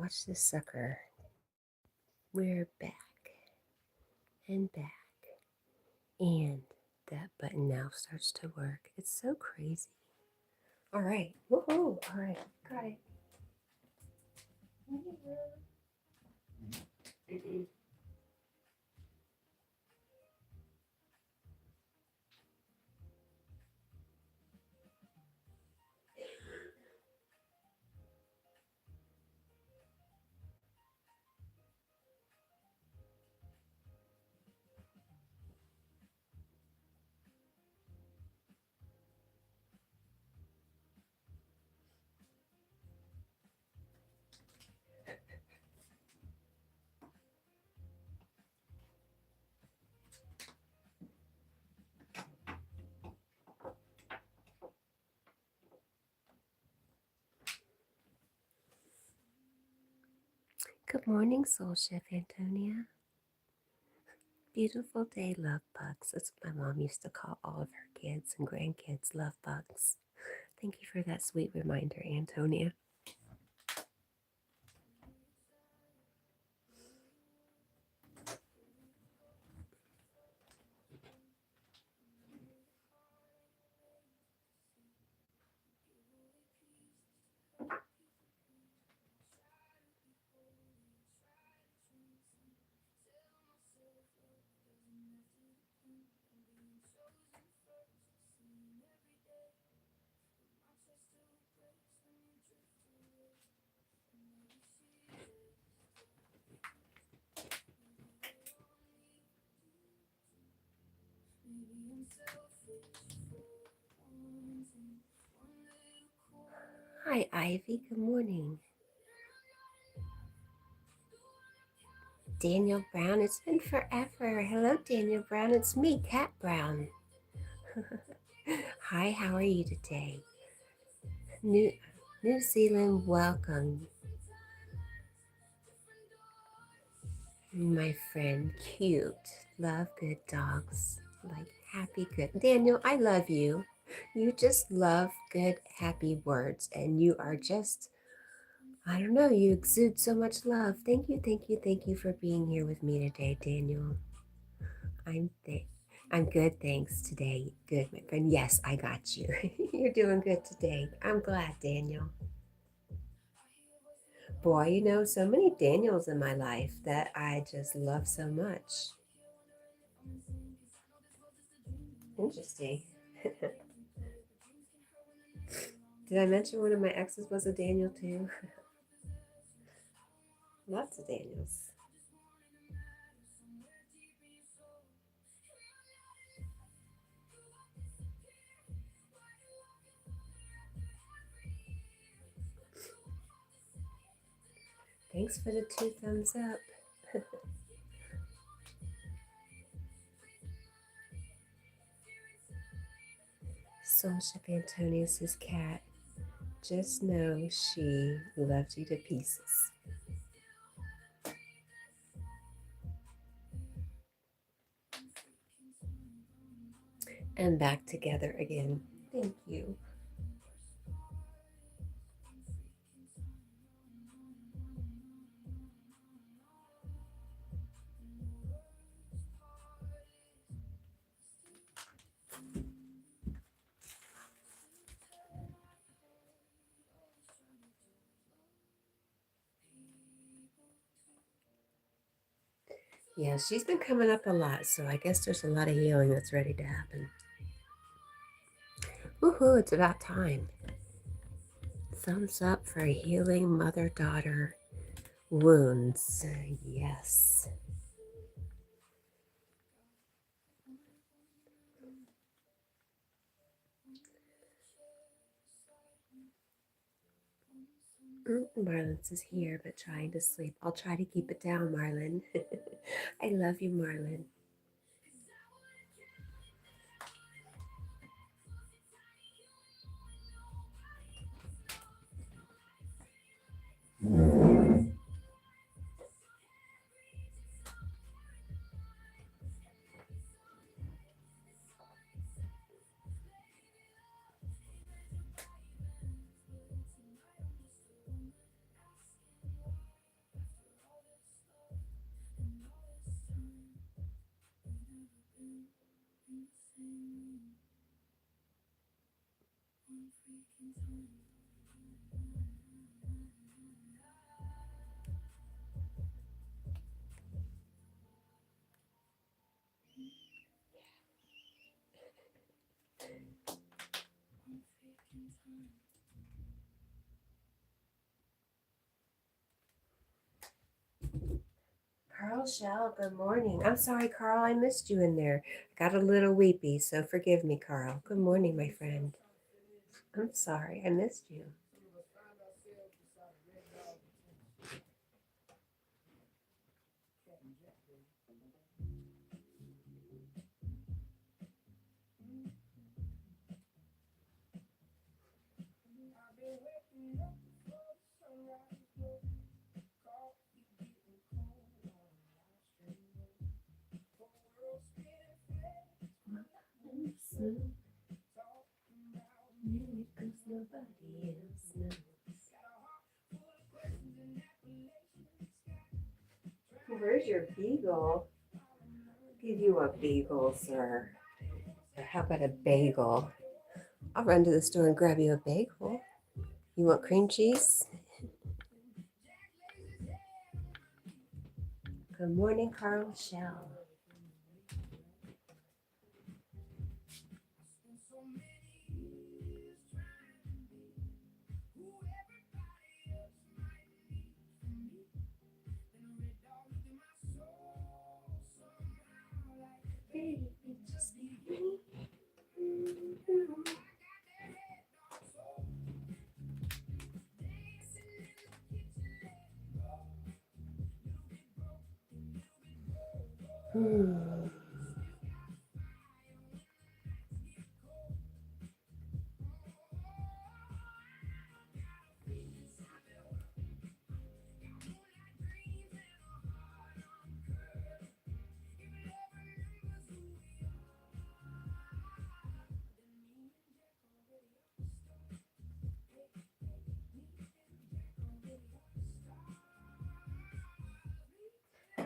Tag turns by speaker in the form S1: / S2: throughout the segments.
S1: Watch this sucker. We're back and back. And that button now starts to work. It's so crazy. All right. Woohoo. All right. Got it. Good morning, Soul Chef Antonia. Beautiful day, love bugs. That's what my mom used to call all of her kids and grandkids, love bugs. Thank you for that sweet reminder, Antonia. Hi, Ivy. Good morning. Daniel Brown. It's been forever. Hello, Daniel Brown. It's me, Cat Brown. Hi, how are you today? New Zealand, welcome. My friend, cute. Love good dogs. Like happy, good. Daniel, I love you. You just love good, happy words. And you are just, I don't know, you exude so much love. Thank you, thank you, thank you for being here with me today, Daniel. I'm good, thanks today. Good, my friend. Yes, I got you. You're doing good today. I'm glad, Daniel. Boy, you know, so many Daniels in my life that I just love so much. Interesting. Did I mention one of my exes was a Daniel too? Lots of Daniels. Thanks for the 2 thumbs up. Soul Chef Antonius' cat. Just know she loves you to pieces. And back together again. Thank you. Yeah, she's been coming up a lot, so I guess there's a lot of healing that's ready to happen. Woohoo, it's about time. Thumbs up for healing mother-daughter wounds. Yes. Marlon's is here, but trying to sleep. I'll try to keep it down, Marlon. I love you, Marlon. Carl Shell, good morning. I'm sorry, Carl, I missed you in there. Got a little weepy, so forgive me, Carl. Good morning, my friend. I'm sorry, I missed you. Nobody else knows. Where's your beagle? Give you a beagle, sir. How about a bagel? I'll run to the store and grab you a bagel. You want cream cheese? Good morning, Carl Shell.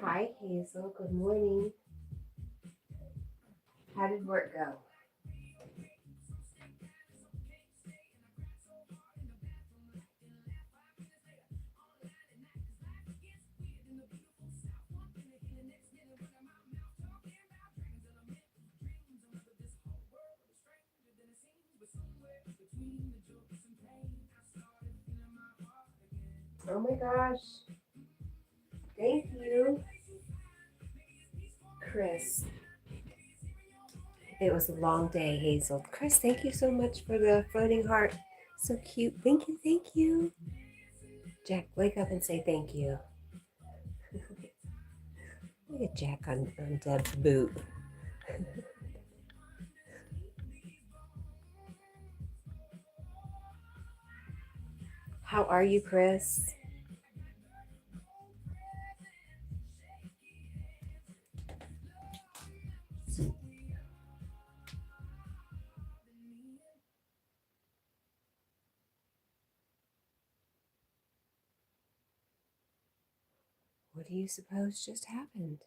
S1: Hi, Hazel. Good morning. How did work go? Oh my gosh. Thank you, Chris. It was a long day, Hazel. Chris, thank you so much for the floating heart. So cute. Thank you, thank you. Jack, wake up and say thank you. Look at Jack on Deb's boot. How are you, Chris? What do you suppose just happened?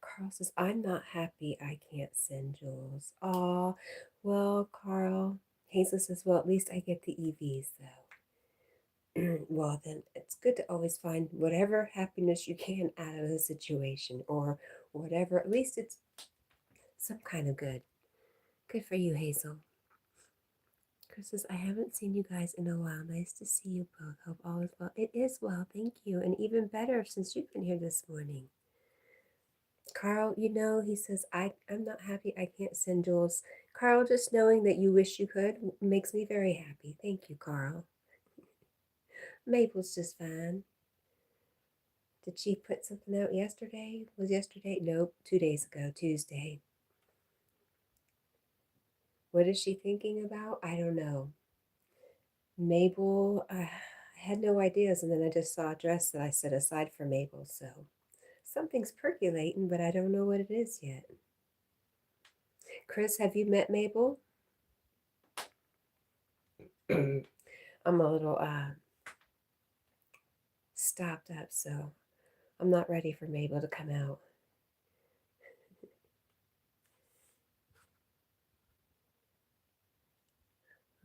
S1: Carl says, I'm not happy I can't send Jules. Aw, well, Carl. Hazel says, well, at least I get the EVs, though. Well, then it's good to always find whatever happiness you can out of the situation or whatever. At least it's some kind of good. Good for you, Hazel. Chris says, I haven't seen you guys in a while. Nice to see you both. Hope all is well. It is well, thank you. And even better since you've been here this morning. Carl, he says, I'm not happy I can't send Jules. Carl, just knowing that you wish you could makes me very happy. Thank you, Carl. Maple's just fine. Did she put something out yesterday? Was yesterday? Nope, 2 days ago, Tuesday. What is she thinking about? I don't know. Mabel, I had no ideas, and then I just saw a dress that I set aside for Mabel, so something's percolating, but I don't know what it is yet. Chris, have you met Mabel? I'm a little stopped up, so I'm not ready for Mabel to come out.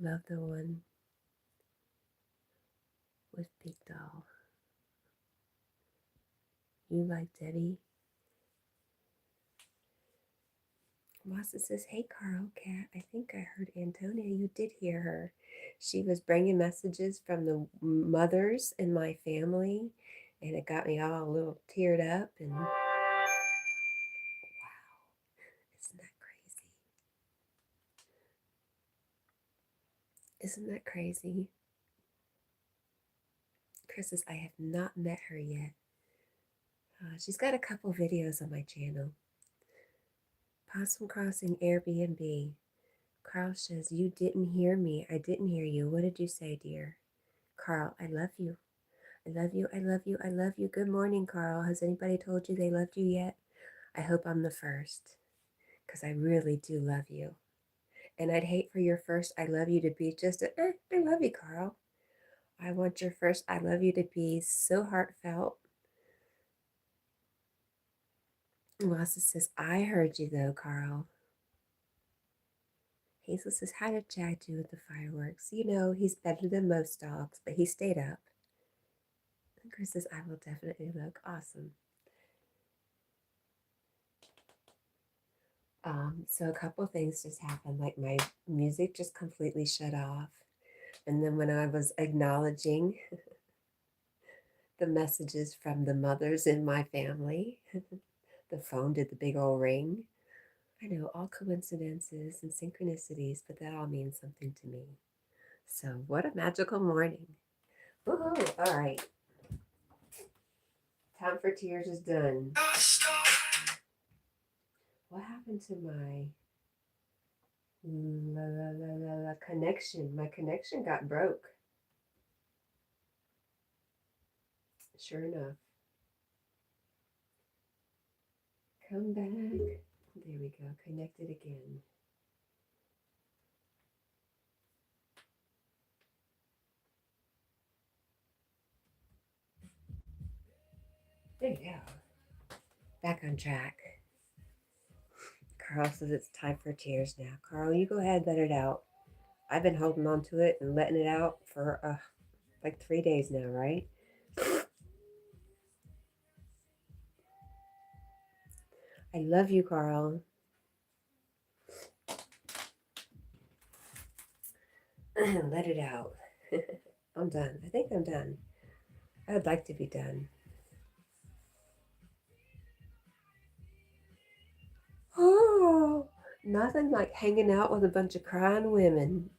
S1: Love the one with Big Doll. You like Debbie? Wassa says, hey, Carl, Cat, I think I heard Antonia. You did hear her. She was bringing messages from the mothers in my family, and it got me all a little teared up. And wow, isn't that crazy? Isn't that crazy? Chris says, I have not met her yet. She's got a couple videos on my channel. Possum Crossing Airbnb. Carl says, you didn't hear me. I didn't hear you. What did you say, dear? Carl, I love you. I love you. I love you. I love you. Good morning, Carl. Has anybody told you they loved you yet? I hope I'm the first, because I really do love you. And I'd hate for your first I love you to be just a, I love you, Carl. I want your first I love you to be so heartfelt. Wassa says, I heard you though, Carl. Hazel says, how did Jack do with the fireworks? You know, he's better than most dogs, but he stayed up. And Chris says, I will definitely look. Awesome. So a couple things just happened. Like my music just completely shut off. And then when I was acknowledging the messages from the mothers in my family, the phone did the big old ring. I know, all coincidences and synchronicities, but that all means something to me. So what a magical morning. Woohoo! All right. Time for Tears is done. What happened to my connection? My connection got broke. Sure enough. Come back. There we go. Connected again. There you go. Back on track. Carl says it's time for tears now. Carl, you go ahead, let it out. I've been holding on to it and letting it out for like 3 days now, right? I love you, Carl. Let it out. I'm done. I think I'm done. I would like to be done. Oh, nothing like hanging out with a bunch of crying women.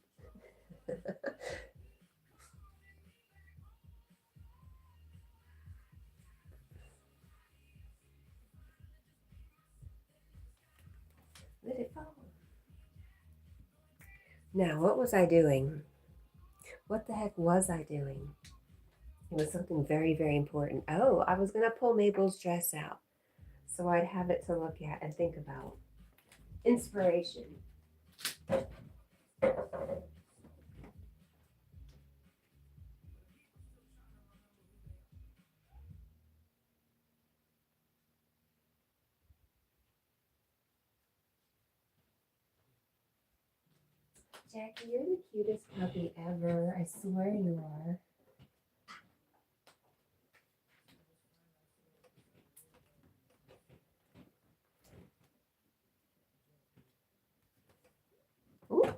S1: Let it fall. Now, what was I doing? What the heck was I doing? It was something very, very important. Oh, I was going to pull Mabel's dress out so I'd have it to look at and think about. Inspiration. Jackie, you're the cutest puppy ever. I swear you are. Ooh.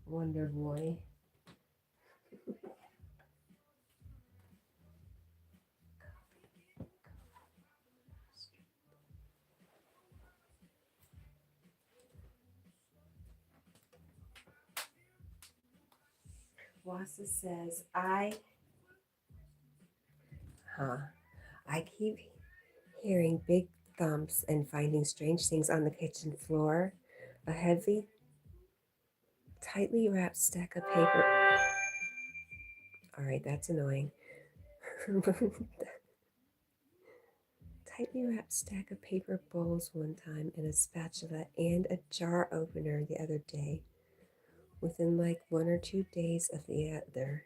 S1: Wonder Boy. Wassa says, I keep hearing big thumps and finding strange things on the kitchen floor. A heavy, tightly wrapped stack of paper. All right, that's annoying. Tightly wrapped stack of paper bowls one time, and a spatula and a jar opener the other day. Within like 1 or 2 days of the other.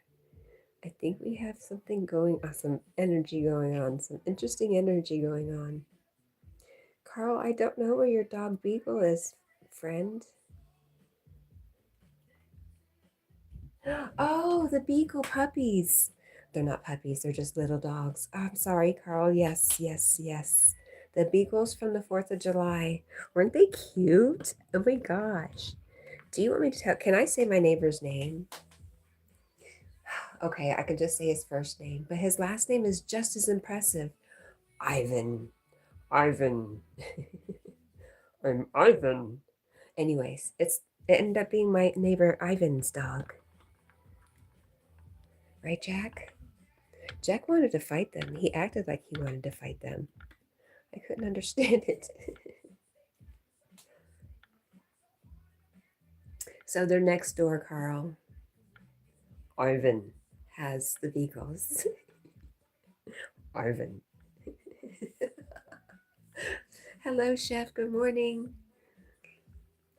S1: I think we have something going on, some energy going on, some interesting energy going on. Carl, I don't know where your dog Beagle is, friend. Oh, the Beagle puppies. They're not puppies, they're just little dogs. Oh, I'm sorry, Carl. Yes, yes, yes. The Beagles from the 4th of July. Weren't they cute? Oh my gosh. Do you want me to tell? Can I say my neighbor's name? Okay, I can just say his first name, but his last name is just as impressive. Ivan. Ivan. I'm Ivan. Anyways, it ended up being my neighbor Ivan's dog. Right, Jack? Jack wanted to fight them. He acted like he wanted to fight them. I couldn't understand it. So they're next door, Carl. Ivan has the beagles. Ivan. Hello, Chef. Good morning.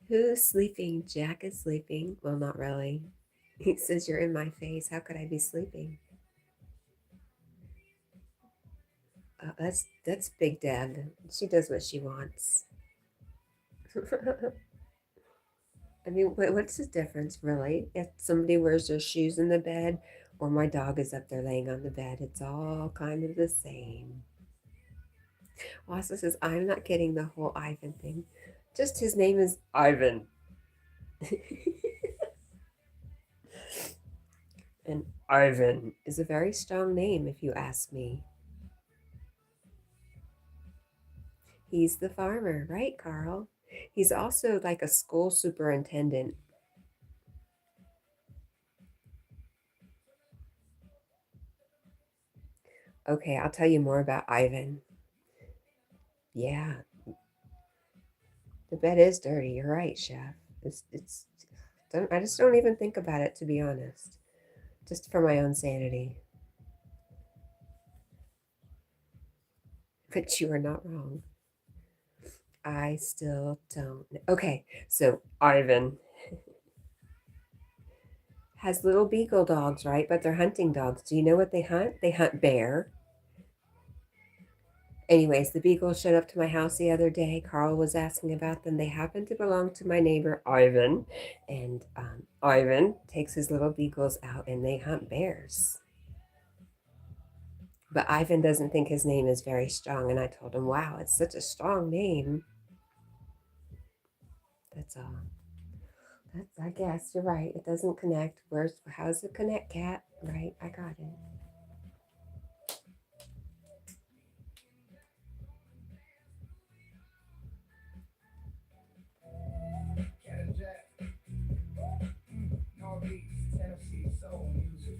S1: Who's sleeping? Jack is sleeping. Well, not really. He says, "You're in my face. How could I be sleeping?" That's Big Deb. She does what she wants. I mean, what's the difference, really? If somebody wears their shoes in the bed or my dog is up there laying on the bed, it's all kind of the same. Also says, I'm not getting the whole Ivan thing. Just his name is Ivan. And Ivan is a very strong name, if you ask me. He's the farmer, right, Carl? He's also like a school superintendent. Okay, I'll tell you more about Ivan. Yeah, the bed is dirty. You're right, Chef. It's I just don't even think about it, to be honest. Just for my own sanity. But you are not wrong. I still don't know. Okay, so Ivan has little beagle dogs, right? But they're hunting dogs. Do you know what they hunt? They hunt bear. Anyways, the beagles showed up to my house the other day. Carl was asking about them. They happen to belong to my neighbor, Ivan. And Ivan takes his little beagles out and they hunt bears. But Ivan doesn't think his name is very strong. And I told him, wow, it's such a strong name. That's all. I guess you're right. It doesn't connect. How's it connect, Cat? Right, I got it.
S2: Cat&Jack, Northeast Tennessee soul music.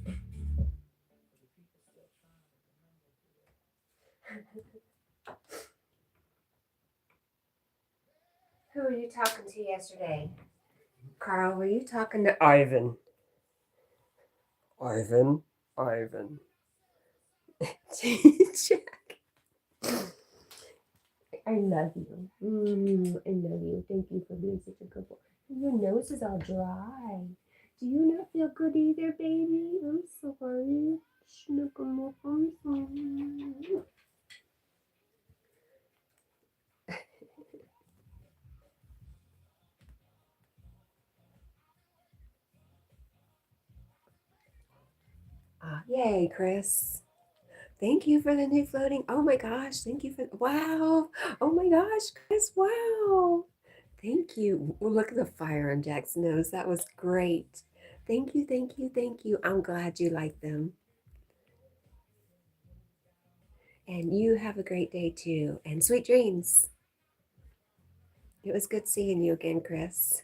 S1: Who were you talking to yesterday? Carl, were you talking to Ivan? Ivan? Ivan. Jack. I love you. I love you. Thank you for being such a good boy. Your nose is all dry. Do you not feel good either, baby? I'm sorry. Snuggle up. I'm sorry. Yay, Chris. Thank you for the new floating. Oh my gosh. Thank you for. Wow. Oh my gosh, Chris. Wow. Thank you. Well, look at the fire on Jack's nose. That was great. Thank you. Thank you. Thank you. I'm glad you like them. And you have a great day too. And sweet dreams. It was good seeing you again, Chris.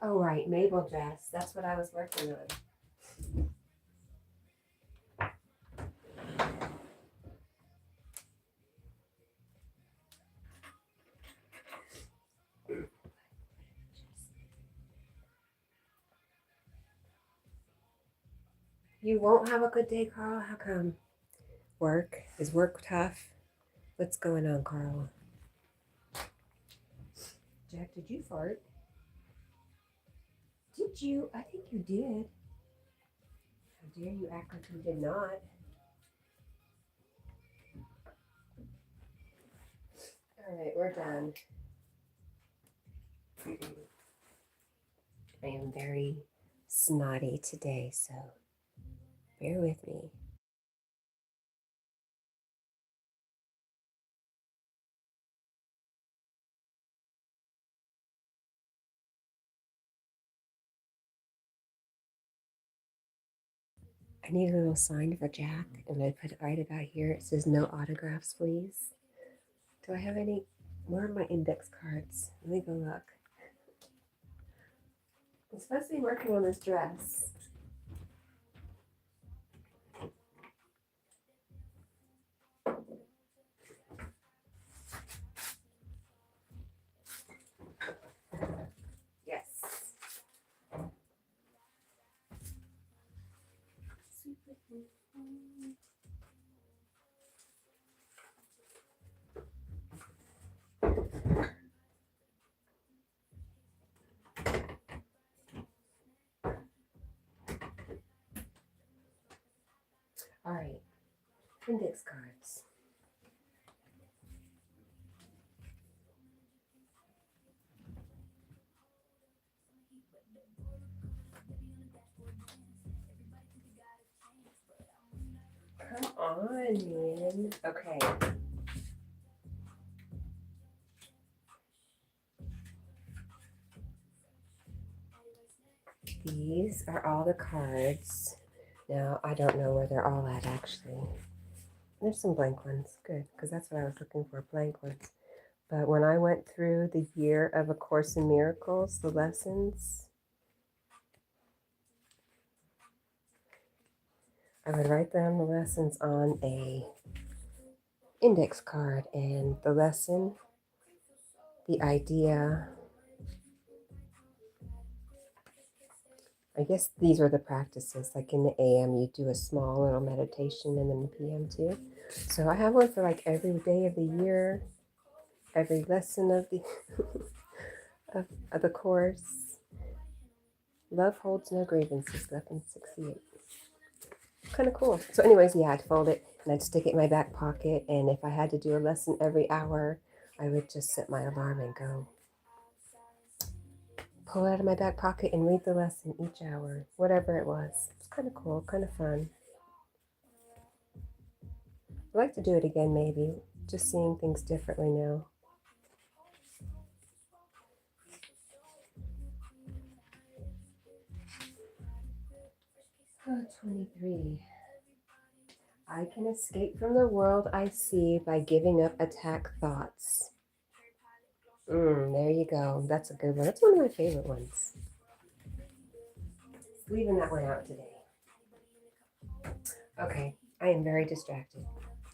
S1: Oh, right. Mabel dress. That's what I was working on. You won't have a good day, Carl? How come? Work? Is work tough? What's going on, Carl? Jack, did you fart? Did you? I think you did. How dare you act like you did not? All right, we're done. I am very snotty today, so bear with me. I need a little sign for Jack. I'm going to put it right about here. It says no autographs, please. Do I have any? Where are my index cards? Let me go look. I'm supposed to be working on this dress. Yes. All right, index cards. Come on, man. Okay. These are all the cards. Now, I don't know where they're all at actually. There's some blank ones. Good, because that's what I was looking for, blank ones. But when I went through the year of A Course in Miracles, the lessons, I would write down the lessons on a index card, and the lesson, the idea, I guess these were the practices. Like in the AM, you do a small little meditation, and then the PM too. So I have one for like every day of the year, every lesson of the of the course. Love holds no grievances. 1168. Kind of cool. So, anyways, yeah, I'd fold it and I'd stick it in my back pocket. And if I had to do a lesson every hour, I would just set my alarm and go pull it out of my back pocket and read the lesson each hour, whatever it was. It's kind of cool, kind of fun. I'd like to do it again, maybe. Just seeing things differently now. Oh, 23. I can escape from the world I see by giving up attack thoughts. There you go. That's a good one. That's one of my favorite ones. Leaving that one out today. Okay, I am very distracted.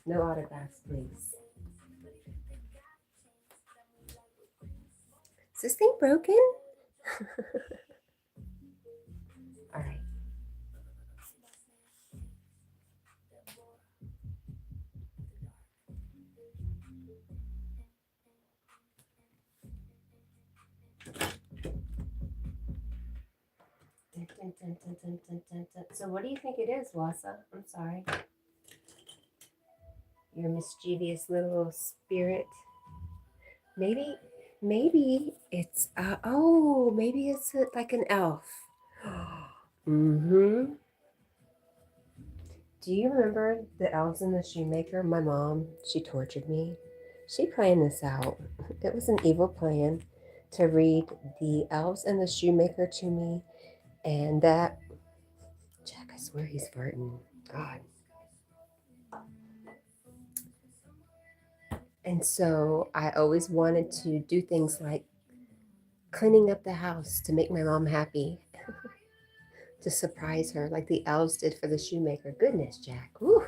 S1: No autographs, please. Is this thing broken? All right. Dun, dun, dun, dun, dun, dun, dun. So what do you think it is, Wassa? I'm sorry. Your mischievous little spirit. Maybe it's maybe it's like an elf. Mm-hmm. Do you remember the elves and the shoemaker? My mom, she tortured me. She planned this out. It was an evil plan to read the elves and the shoemaker to me, and that Jack, I swear he's farting. God. And so I always wanted to do things like cleaning up the house to make my mom happy, to surprise her, like the elves did for the shoemaker. Goodness, Jack. Whew.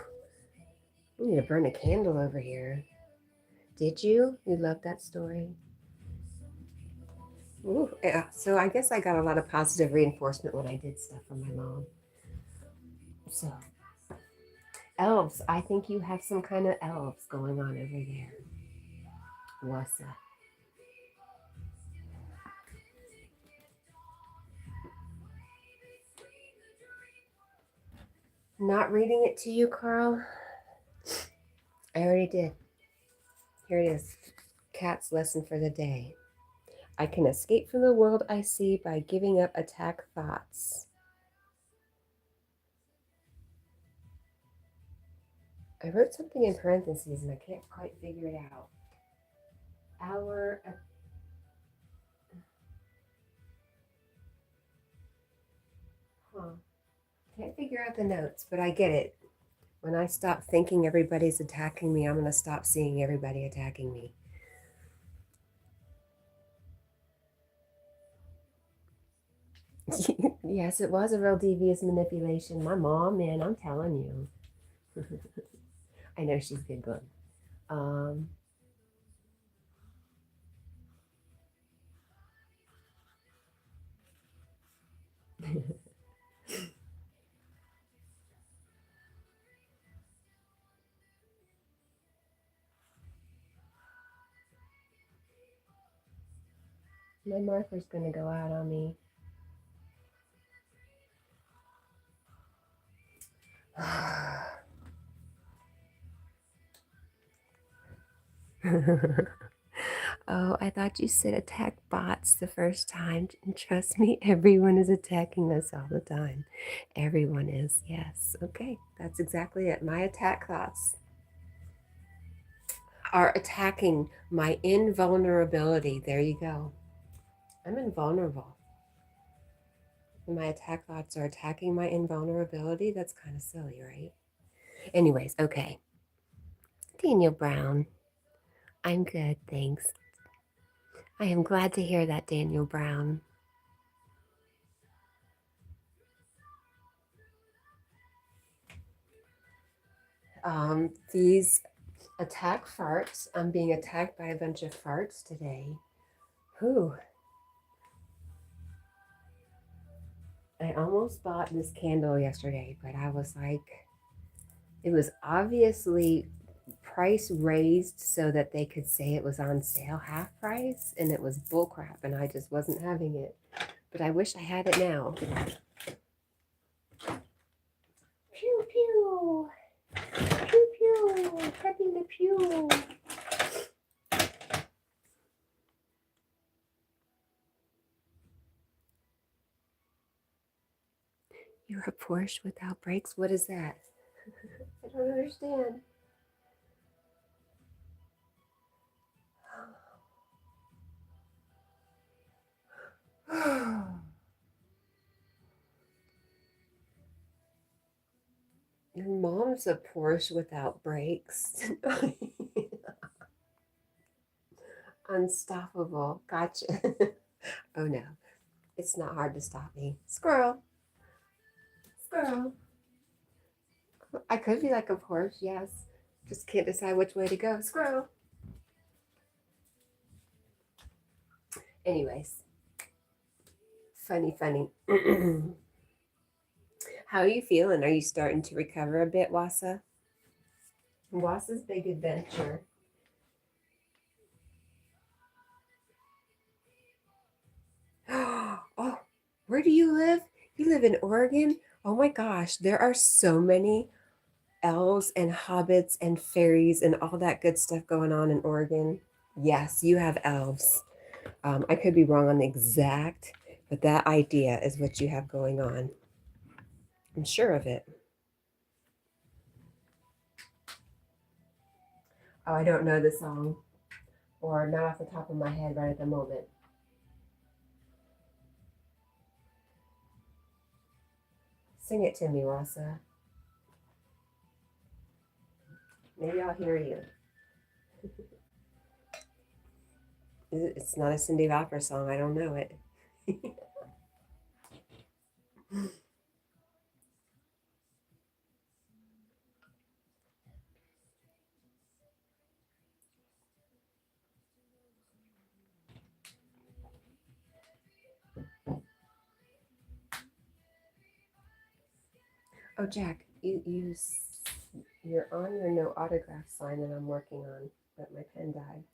S1: We need to burn a candle over here. Did you? You loved that story? Ooh, yeah. So I guess I got a lot of positive reinforcement when I did stuff for my mom. So, elves, I think you have some kind of elves going on over there. What's up? Not reading it to you, Carl. I already did. Here it is. Cat's lesson for the day. I can escape from the world I see by giving up attack thoughts. I wrote something in parentheses and I can't quite figure it out. Our huh. Can't figure out the notes, but I get it. When I stop thinking everybody's attacking me, I'm going to stop seeing everybody attacking me. Yes, it was a real devious manipulation. My mom, man, I'm telling you. I know she's giggling. Um, my marker's going to go out on me. Oh, I thought you said attack bots the first time. And trust me, everyone is attacking us all the time. Everyone is, yes. Okay, that's exactly it. My attack thoughts are attacking my invulnerability. There you go. I'm invulnerable. And my attack thoughts are attacking my invulnerability. That's kind of silly, right? Anyways, okay. Daniel Brown. I'm good, thanks. I am glad to hear that, Daniel Brown. These attack farts. I'm being attacked by a bunch of farts today. Whew. I almost bought this candle yesterday, but I was like, it was obviously price raised so that they could say it was on sale half price, and it was bullcrap, and I just wasn't having it. But I wish I had it now. Pew pew, pew pew, Peppy Le Pew. You're a Porsche without brakes? What is that? I don't understand. Your mom's a Porsche without brakes. Unstoppable. Gotcha. Oh no, it's not hard to stop me. Squirrel. Squirrel. I could be like a Porsche, yes. Just can't decide which way to go. Squirrel. Anyways, funny, funny. How are you feeling? Are you starting to recover a bit, Wassa? Wassa's big adventure. Oh, where do you live? You live in Oregon? Oh my gosh, there are so many elves and hobbits and fairies and all that good stuff going on in Oregon. Yes, you have elves. I could be wrong on the exact, but that idea is what you have going on. I'm sure of it. Oh, I don't know the song, or not off the top of my head right at the moment. Sing it to me, Rasa. Maybe I'll hear you. It's not a Cindy Lauper song. I don't know it. Oh, Jack, you're on your no autograph sign that I'm working on, but my pen died.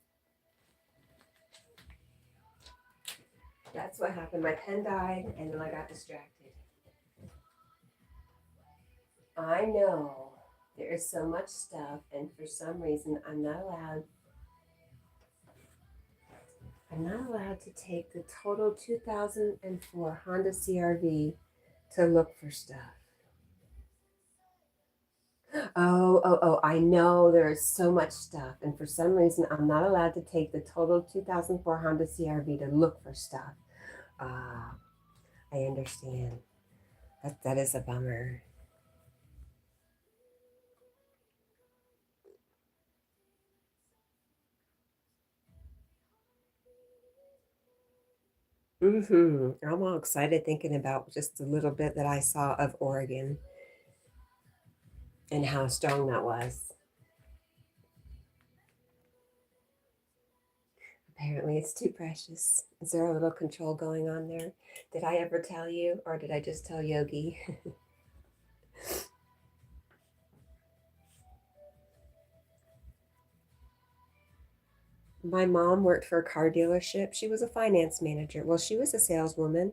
S1: That's what happened. My pen died, and then I got distracted. I know there is so much stuff, and for some reason, I'm not allowed to take the total 2004 Honda CRV to look for stuff. Oh, I know there's so much stuff, and for some reason, I'm not allowed to take the total 2004 Honda CRV to look for stuff. Ah, I understand. That is a bummer. I'm all excited thinking about just a little bit that I saw of Oregon and how strong that was. Apparently, it's too precious. Is there a little control going on there? Did I ever tell you, or did I just tell Yogi? My mom worked for a car dealership. She was a finance manager. Well, she was a saleswoman,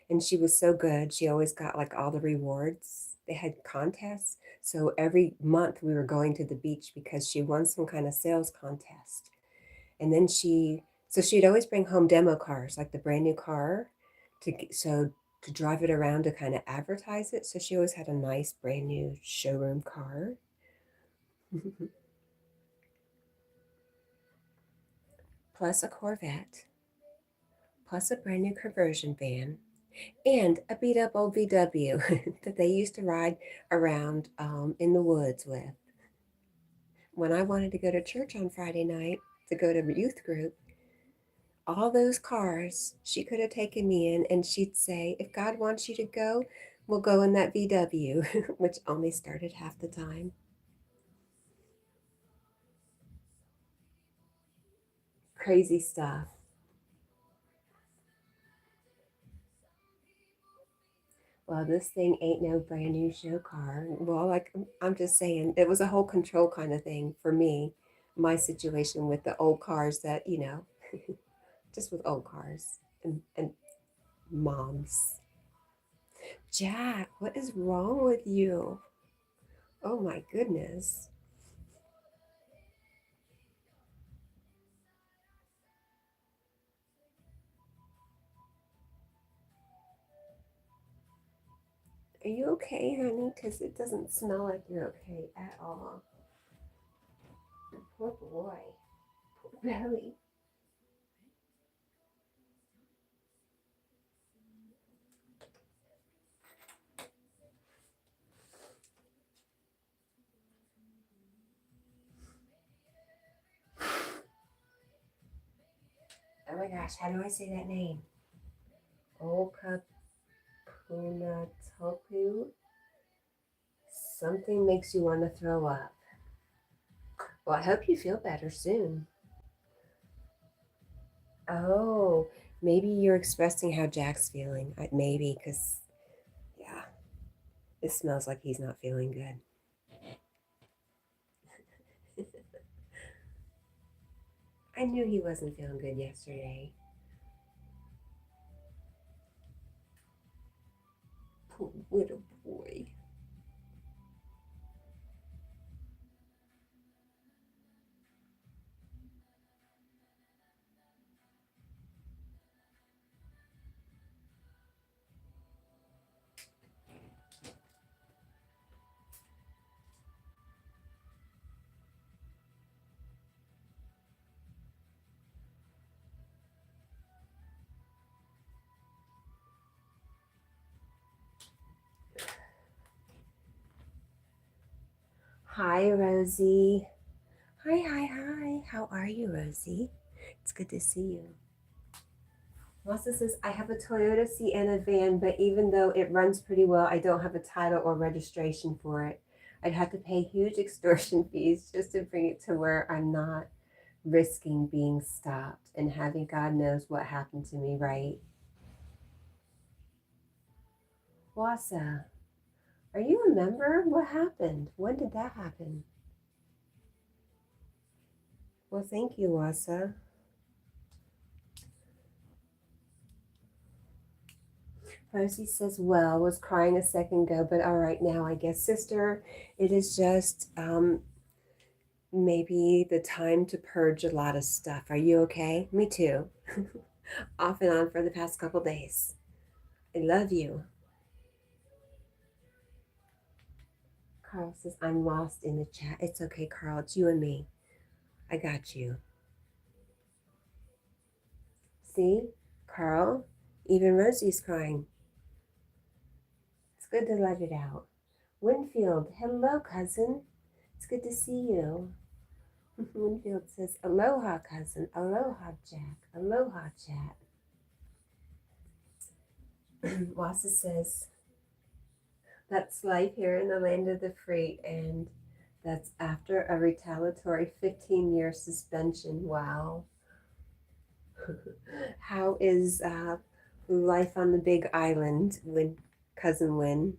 S1: and she was so good. She always got like all the rewards. They had contests. So every month we were going to the beach because she won some kind of sales contest. And then so she'd always bring home demo cars, like the brand new car, to drive it around to kind of advertise it. So she always had a nice brand new showroom car. Plus a Corvette, plus a brand new conversion van, and a beat up old VW that they used to ride around in the woods with. When I wanted to go to church on Friday night to go to youth group, all those cars she could have taken me in, and she'd say, if God wants you to go, we'll go in that VW, which only started half the time. Crazy stuff. Well, this thing ain't no brand new show car. Well, like I'm just saying, it was a whole control kind of thing for me. My situation with the old cars that, just with old cars and moms. Jack, what is wrong with you? Oh my goodness. Are you okay, honey? Because it doesn't smell like you're okay at all. Poor boy. Poor belly. Oh my gosh, how do I say that name? Okapunatoku? Something makes you want to throw up. Well, I hope you feel better soon. Oh, maybe you're expressing how Jack's feeling. Maybe, because, yeah, it smells like he's not feeling good. I knew he wasn't feeling good yesterday. Poor little boy. Hi, Rosie. Hi. How are you, Rosie? It's good to see you. Melissa says, I have a Toyota Sienna van, but even though it runs pretty well, I don't have a title or registration for it. I'd have to pay huge extortion fees just to bring it to where I'm not risking being stopped and having God knows what happened to me, right? Wassa, are you a member? What happened? When did that happen? Well, thank you, Wassa. Rosie says, well, was crying a second ago, but all right now, I guess, sister. It is just maybe the time to purge a lot of stuff. Are you okay? Me too. Off and on for the past couple days. I love you. Carl says, I'm lost in the chat. It's okay, Carl. It's you and me. I got you. See? Carl? Even Rosie's crying. It's good to let it out. Winfield, hello, cousin. It's good to see you. Winfield says, aloha, cousin. Aloha, Jack. Aloha, chat. Wassa says, that's life here in the land of the free, and that's after a retaliatory 15-year suspension. Wow. How is life on the big island, cousin Win?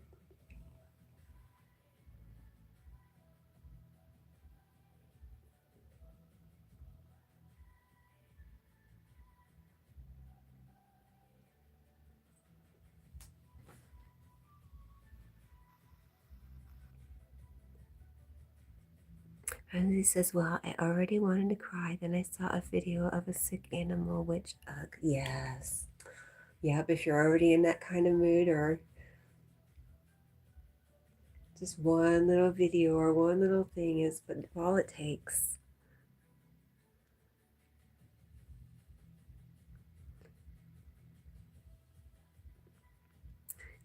S1: And he says, well, I already wanted to cry. Then I saw a video of a sick animal, which, ugh, yes. Yep, if you're already in that kind of mood, or just one little video or one little thing is all it takes.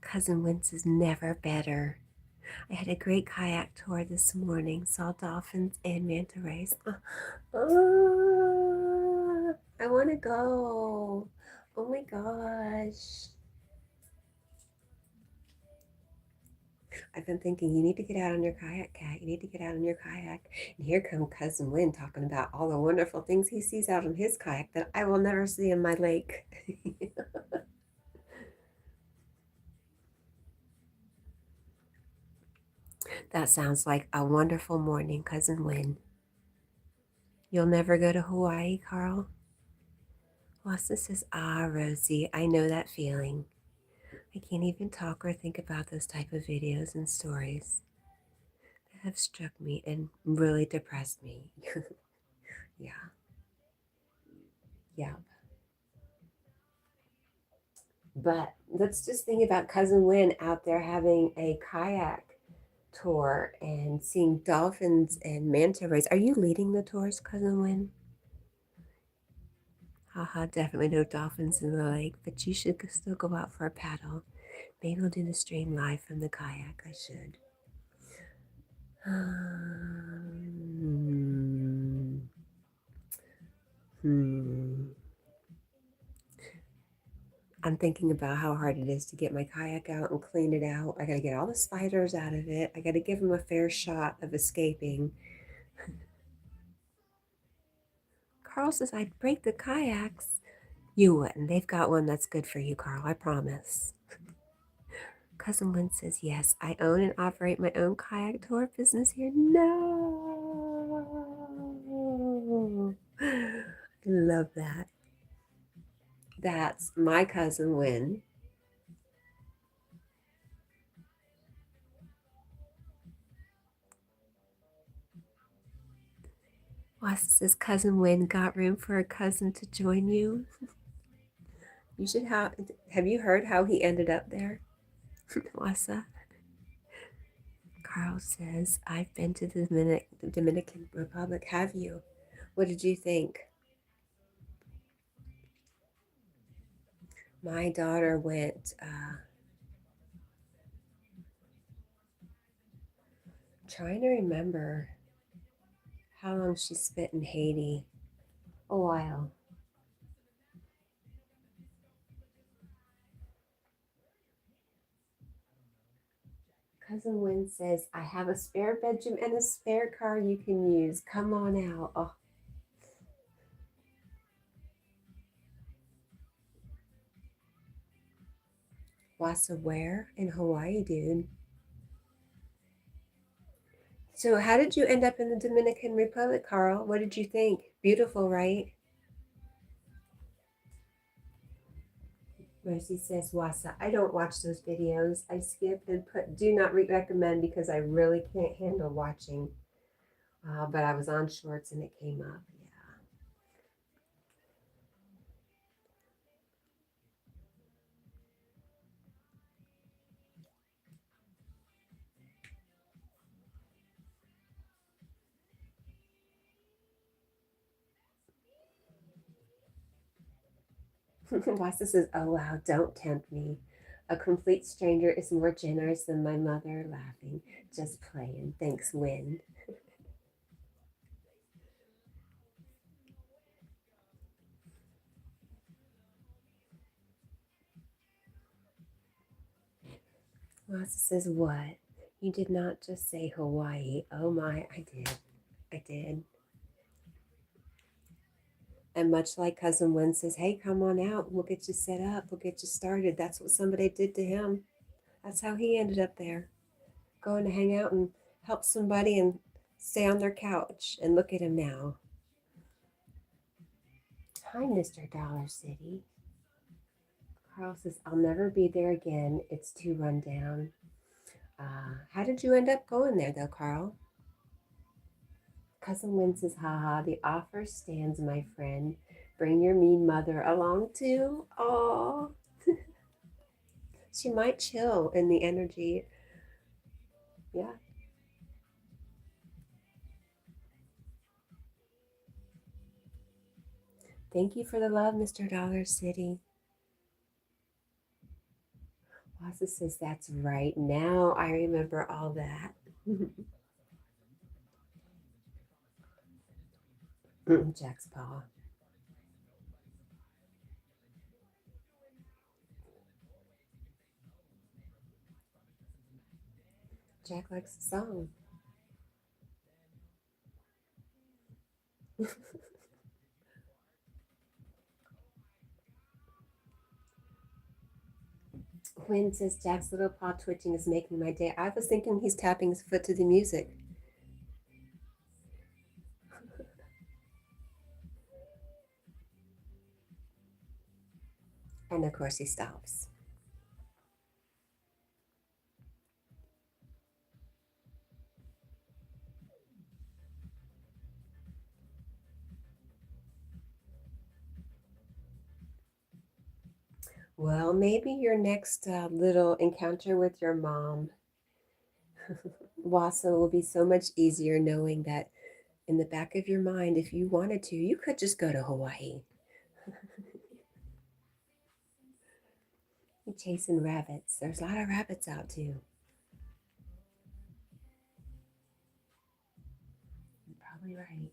S1: Cousin Wince is never better. I had a great kayak tour this morning, saw dolphins and manta rays. I want to go. Oh my gosh. I've been thinking, you need to get out on your kayak, Cat. You need to get out on your kayak. And here come Cousin Win talking about all the wonderful things he sees out on his kayak that I will never see in my lake. That sounds like a wonderful morning, Cousin Win. You'll never go to Hawaii, Carl? Wassa says, ah, Rosie, I know that feeling. I can't even talk or think about those type of videos and stories that have struck me and really depressed me. Yeah, yeah. But let's just think about Cousin Win out there having a kayak tour and seeing dolphins and manta rays. Are you leading the tours, Cousin Win? Haha, definitely no dolphins in the lake, but you should still go out for a paddle. Maybe we'll do the stream live from the kayak. I should. I'm thinking about how hard it is to get my kayak out and clean it out. I gotta get all the spiders out of it. I gotta give them a fair shot of escaping. Carl says I'd break the kayaks. You wouldn't. They've got one that's good for you, Carl. I promise. Cousin Lynn says, yes, I own and operate my own kayak tour business here. No. I love that. That's my cousin Win. Wassa says, cousin Win got room for a cousin to join you. You should have you heard how he ended up there? Wassa. Carl says, I've been to the Dominican Republic. Have you? What did you think? My daughter went, trying to remember how long she spent in Haiti. A while. Cousin Win says, I have a spare bedroom and a spare car you can use. Come on out. Oh. Wassa, where? In Hawaii, dude. So how did you end up in the Dominican Republic, Carl? What did you think? Beautiful, right? Mercy says, Wasa, I don't watch those videos. I skip and put do not recommend because I really can't handle watching. But I was on shorts and it came up. Yeah. Wasa says, oh wow, don't tempt me. A complete stranger is more generous than my mother, laughing. Just playing. Thanks, Win. Wasa says, what? You did not just say Hawaii. Oh my, I did. I did. And much like Cousin Wen says, hey, come on out. We'll get you set up. We'll get you started. That's what somebody did to him. That's how he ended up there, going to hang out and help somebody and stay on their couch. And look at him now. Hi, Mr. Dollar City. Carl says, I'll never be there again. It's too run down. How did you end up going there, though, Carl? Cousin Lynn says, haha, the offer stands, my friend. Bring your mean mother along, too. Oh, she might chill in the energy. Yeah. Thank you for the love, Mr. Dollar City. Wasa says, that's right. Now I remember all that. Jack's paw. Jack likes the song. Quinn says Jack's little paw twitching is making my day. I was thinking he's tapping his foot to the music. And of course he stops. Well, maybe your next little encounter with your mom, Wasa, will be so much easier knowing that in the back of your mind, if you wanted to, you could just go to Hawaii. You're chasing rabbits. There's a lot of rabbits out too. You're probably right.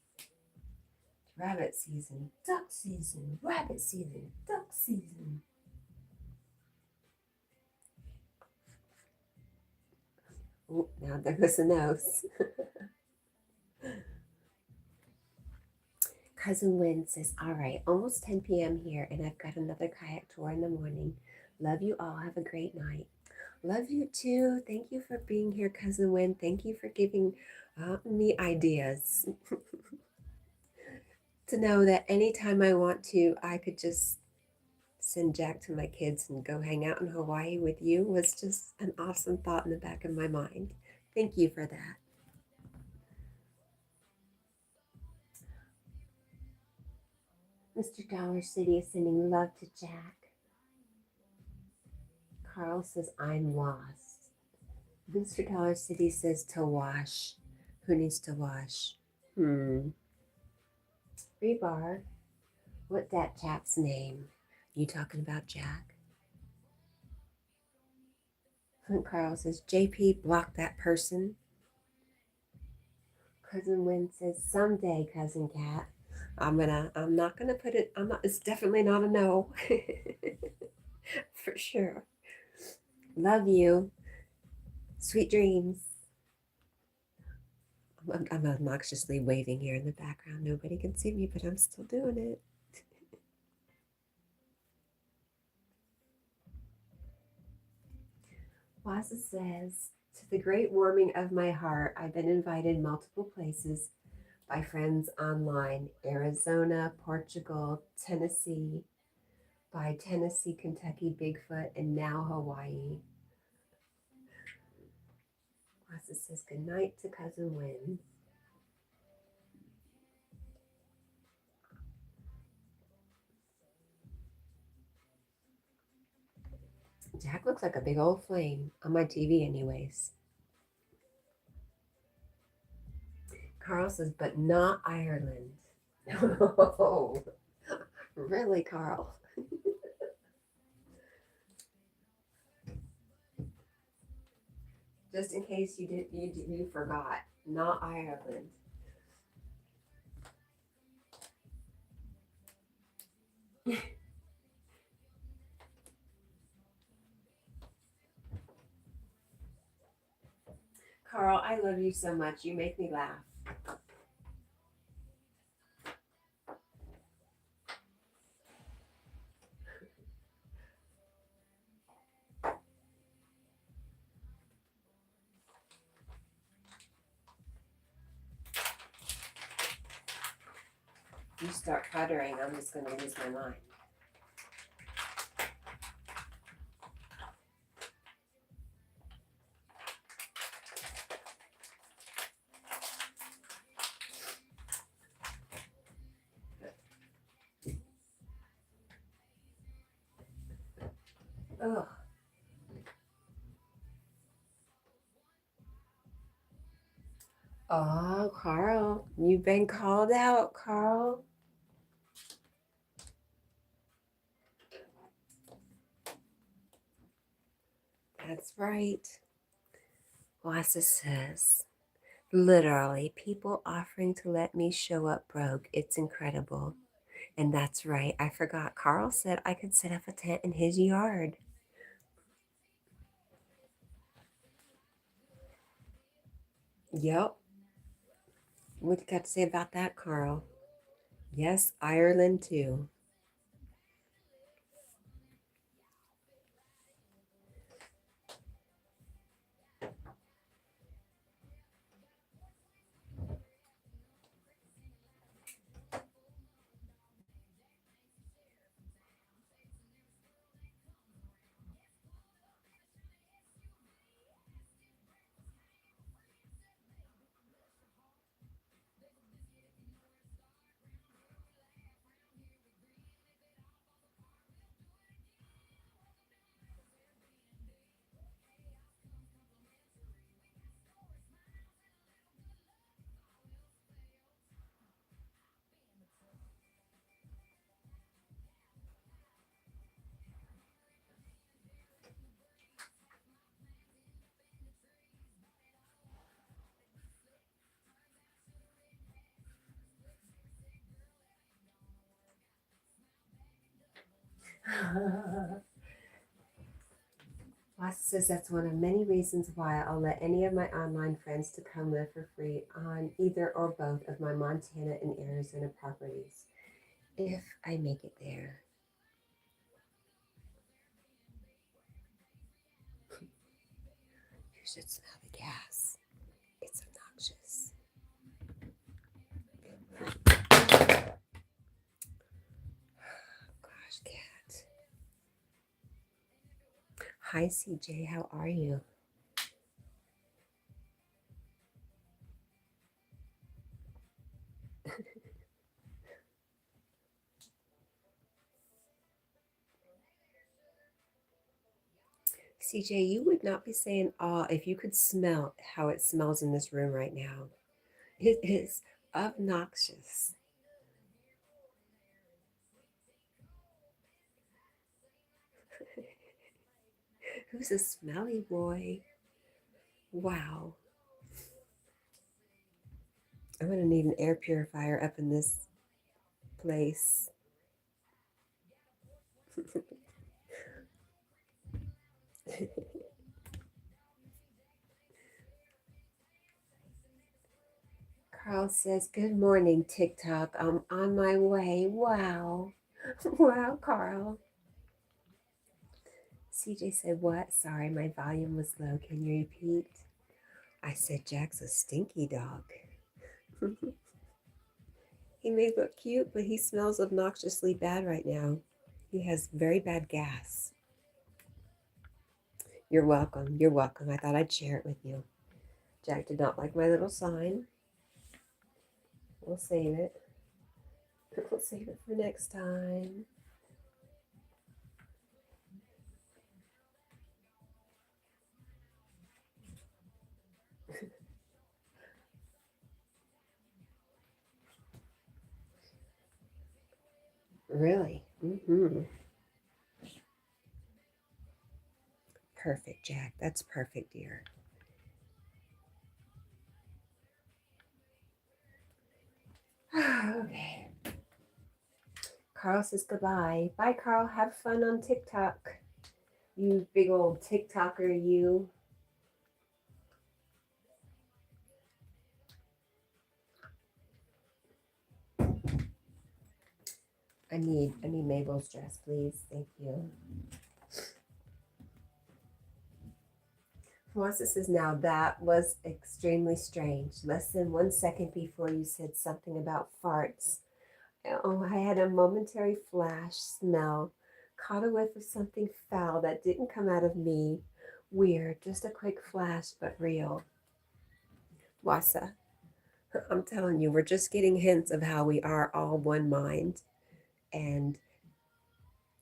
S1: Rabbit season, duck season, rabbit season, duck season. Oh, now there goes the nose. Cousin Lynn says, all right, almost 10 p.m. here, and I've got another kayak tour in the morning. Love you all. Have a great night. Love you too. Thank you for being here, Cousin Lynn. Thank you for giving me ideas to know that anytime I want to, I could just send Jack to my kids and go hang out in Hawaii with you was just an awesome thought in the back of my mind. Thank you for that. Mr. Dollar City is sending love to Jack. Carl says, I'm lost. Mr. Dollar City says to wash. Who needs to wash? Rebar. What that chap's name? You talking about Jack? Carl says, JP, block that person. Cousin Win says, someday, Cousin Cat. I'm not gonna put it, it's definitely not a no. For sure. Love you. Sweet dreams. I'm obnoxiously waving here in the background. Nobody can see me, but I'm still doing it. Wasa says, to the great warming of my heart, I've been invited multiple places by friends online, Arizona, Portugal, Tennessee. by Tennessee, Kentucky, Bigfoot, and now Hawaii. Rossa says goodnight to Cousin Wynn. Jack looks like a big old flame on my TV anyways. Carl says, but not Ireland. Oh, really, Carl? Just in case you forgot, not Ireland. Carl, I love you so much. You make me laugh. You start puttering, I'm just going to lose my mind. Ugh. Oh, Carl, you've been called out, Carl. That's right. Wassa says, literally, people offering to let me show up broke. It's incredible. And that's right. I forgot. Carl said I could set up a tent in his yard. Yep. What you got to say about that, Carl? Yes, Ireland too. Wassa says that's one of many reasons why I'll let any of my online friends to come live for free on either or both of my Montana and Arizona properties, if I make it there. You should smell the gas. It's obnoxious. Gosh, cat. Hi, CJ. How are you? CJ, you would not be saying "ah" if you could smell how it smells in this room right now. It is obnoxious. Who's a smelly boy? Wow. I'm going to need an air purifier up in this place. Carl says, good morning, TikTok. I'm on my way. Wow. Wow, Carl. CJ said, what? Sorry, my volume was low. Can you repeat? I said, Jack's a stinky dog. He may look cute, but he smells obnoxiously bad right now. He has very bad gas. You're welcome. You're welcome. I thought I'd share it with you. Jack did not like my little sign. We'll save it. We'll save it for next time. Really? Mm-hmm. Perfect, Jack. That's perfect, dear. Okay. Carl says goodbye. Bye, Carl. Have fun on TikTok. You big old TikToker, you. I need Mabel's dress, please. Thank you. Melissa says, now that was extremely strange. Less than 1 second before you said something about farts. Oh, I had a momentary flash smell, caught a whiff of something foul that didn't come out of me. Weird, just a quick flash, but real. Wasa, I'm telling you, we're just getting hints of how we are all one mind. And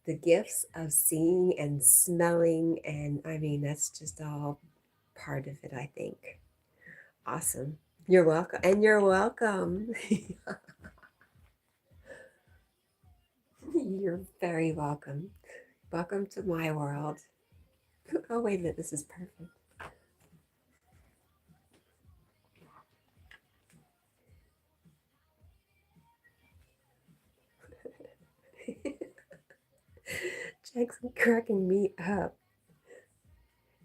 S1: the gifts of seeing and smelling, and I mean, that's just all part of it, I think. Awesome. You're welcome. And you're welcome. You're very welcome. Welcome to my world. Oh, wait a minute. This is perfect. Jackson cracking me up.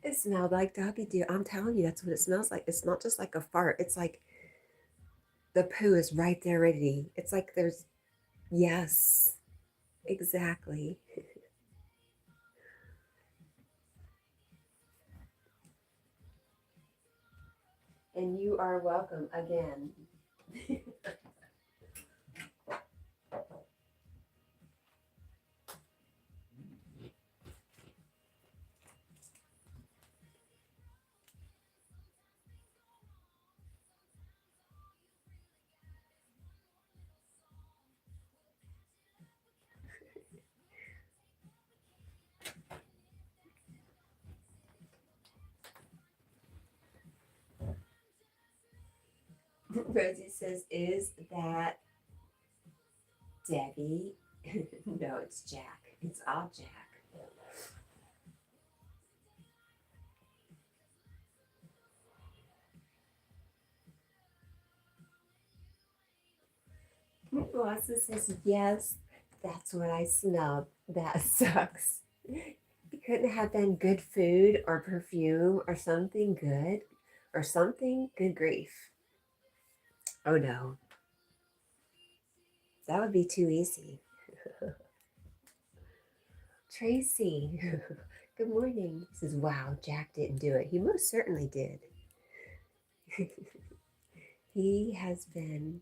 S1: It smelled like doggy dear. I'm telling you, that's what it smells like. It's not just like a fart. It's like the poo is right there ready. It's like there's, yes, exactly. And you are welcome again. Rosie says, is that Debbie? No, it's Jack. It's all Jack. Melissa says, yes, that's what I smelled. That sucks. You couldn't have been good food or perfume or something good or something? Good grief. Oh no, that would be too easy. Tracy, good morning. He says, wow, Jack didn't do it. He most certainly did. He has been,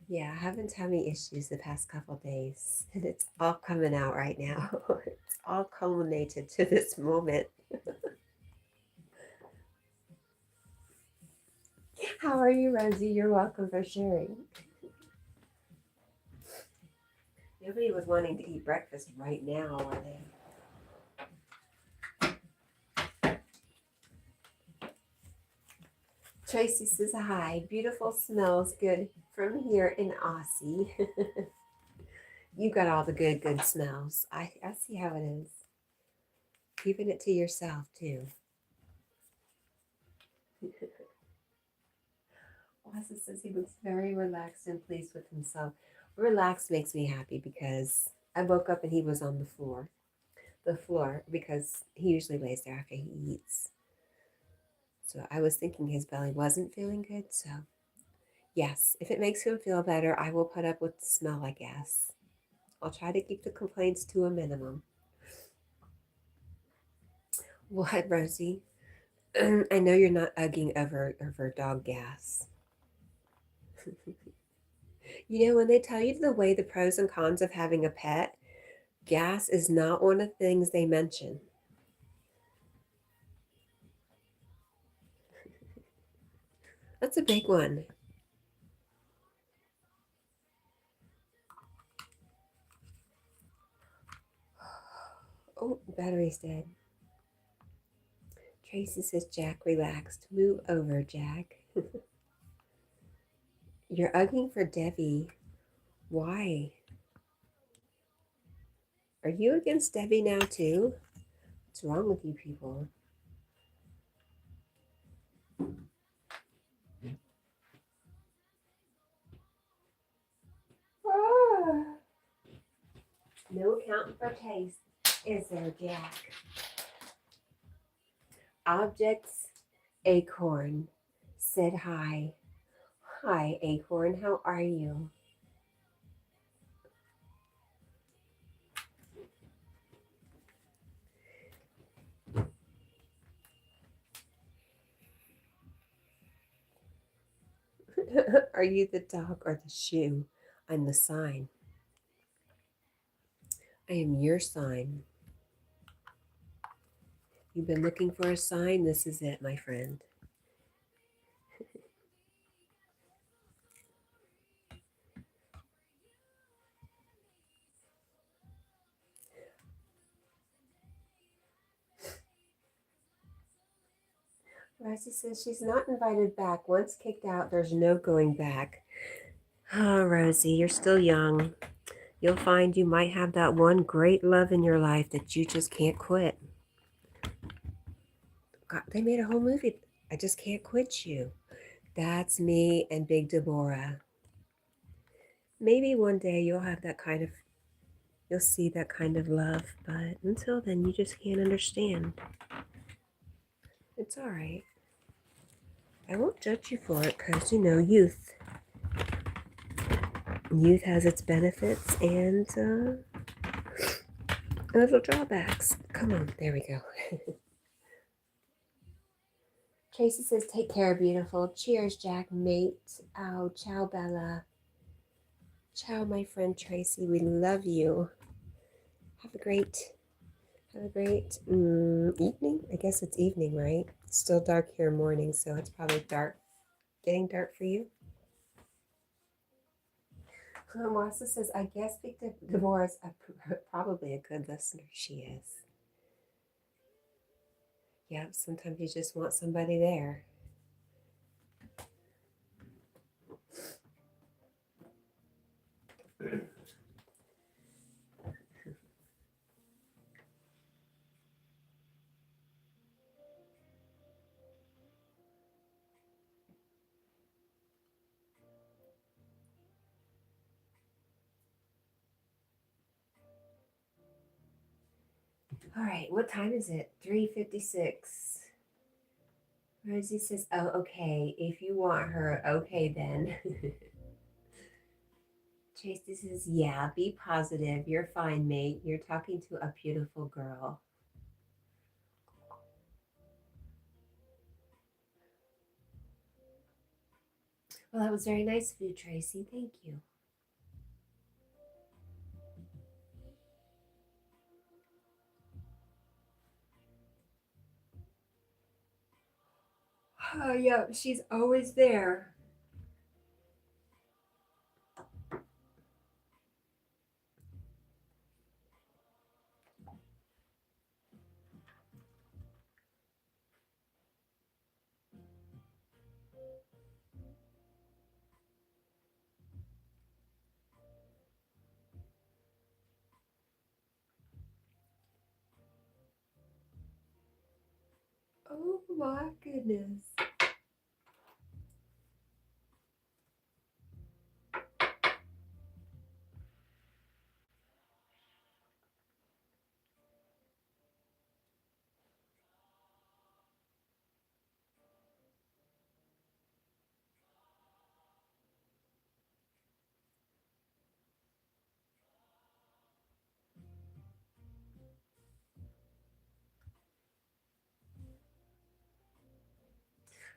S1: yeah, having tummy issues the past couple days, and it's all coming out right now. It's all culminated to this moment. How are you, Rosie? You're welcome for sharing. Nobody was wanting to eat breakfast right now, are they? Tracy says hi. Beautiful smells good from here in Aussie. You got all the good smells. I see how it is. Keeping it to yourself too. Wasa says he looks very relaxed and pleased with himself. Relaxed makes me happy because I woke up and he was on the floor. The floor, because he usually lays there after he eats. So I was thinking his belly wasn't feeling good. So, yes, if it makes him feel better, I will put up with the smell, I guess. I'll try to keep the complaints to a minimum. What, Rosie? I know you're not ugging over dog gas. You know, when they tell you the pros and cons of having a pet, Gas is not one of the things they mention. That's a big one. Oh, battery's dead. Tracy says, Jack, relaxed. Move over, Jack. You're ugging for Debbie. Why? Are you against Debbie now, too? What's wrong with you people? Ah. No accounting for taste, is there, Jack? Objects, Acorn, said hi. Hi, Acorn, how are you? Are you the dog or the shoe? I'm the sign. I am your sign. You've been looking for a sign? This is it, my friend. Rosie says she's not invited back. Once kicked out, there's no going back. Oh, Rosie, you're still young. You'll find you might have that one great love in your life that you just can't quit. God, they made a whole movie. I just can't quit you. That's me and Big Deborah. Maybe one day you'll see that kind of love, but until then, you just can't understand. It's all right. I won't judge you for it because, youth has its benefits and little drawbacks. Come on, there we go. Tracy says, take care, beautiful. Cheers, Jack, mate. Oh, ciao, Bella. Ciao, my friend Tracy. We love you. Have a great evening. I guess it's evening, right? It's still dark here morning, so it's probably getting dark for you. Wassa says, I guess Big Deborah is probably a good listener. She is. Yep, sometimes you just want somebody there. All right, what time is it? 3:56. Rosie says, oh, okay. If you want her, okay then. Chase says, yeah, be positive. You're fine, mate. You're talking to a beautiful girl. Well, that was very nice of you, Tracy. Thank you. Oh, yeah, she's always there. Oh, my goodness.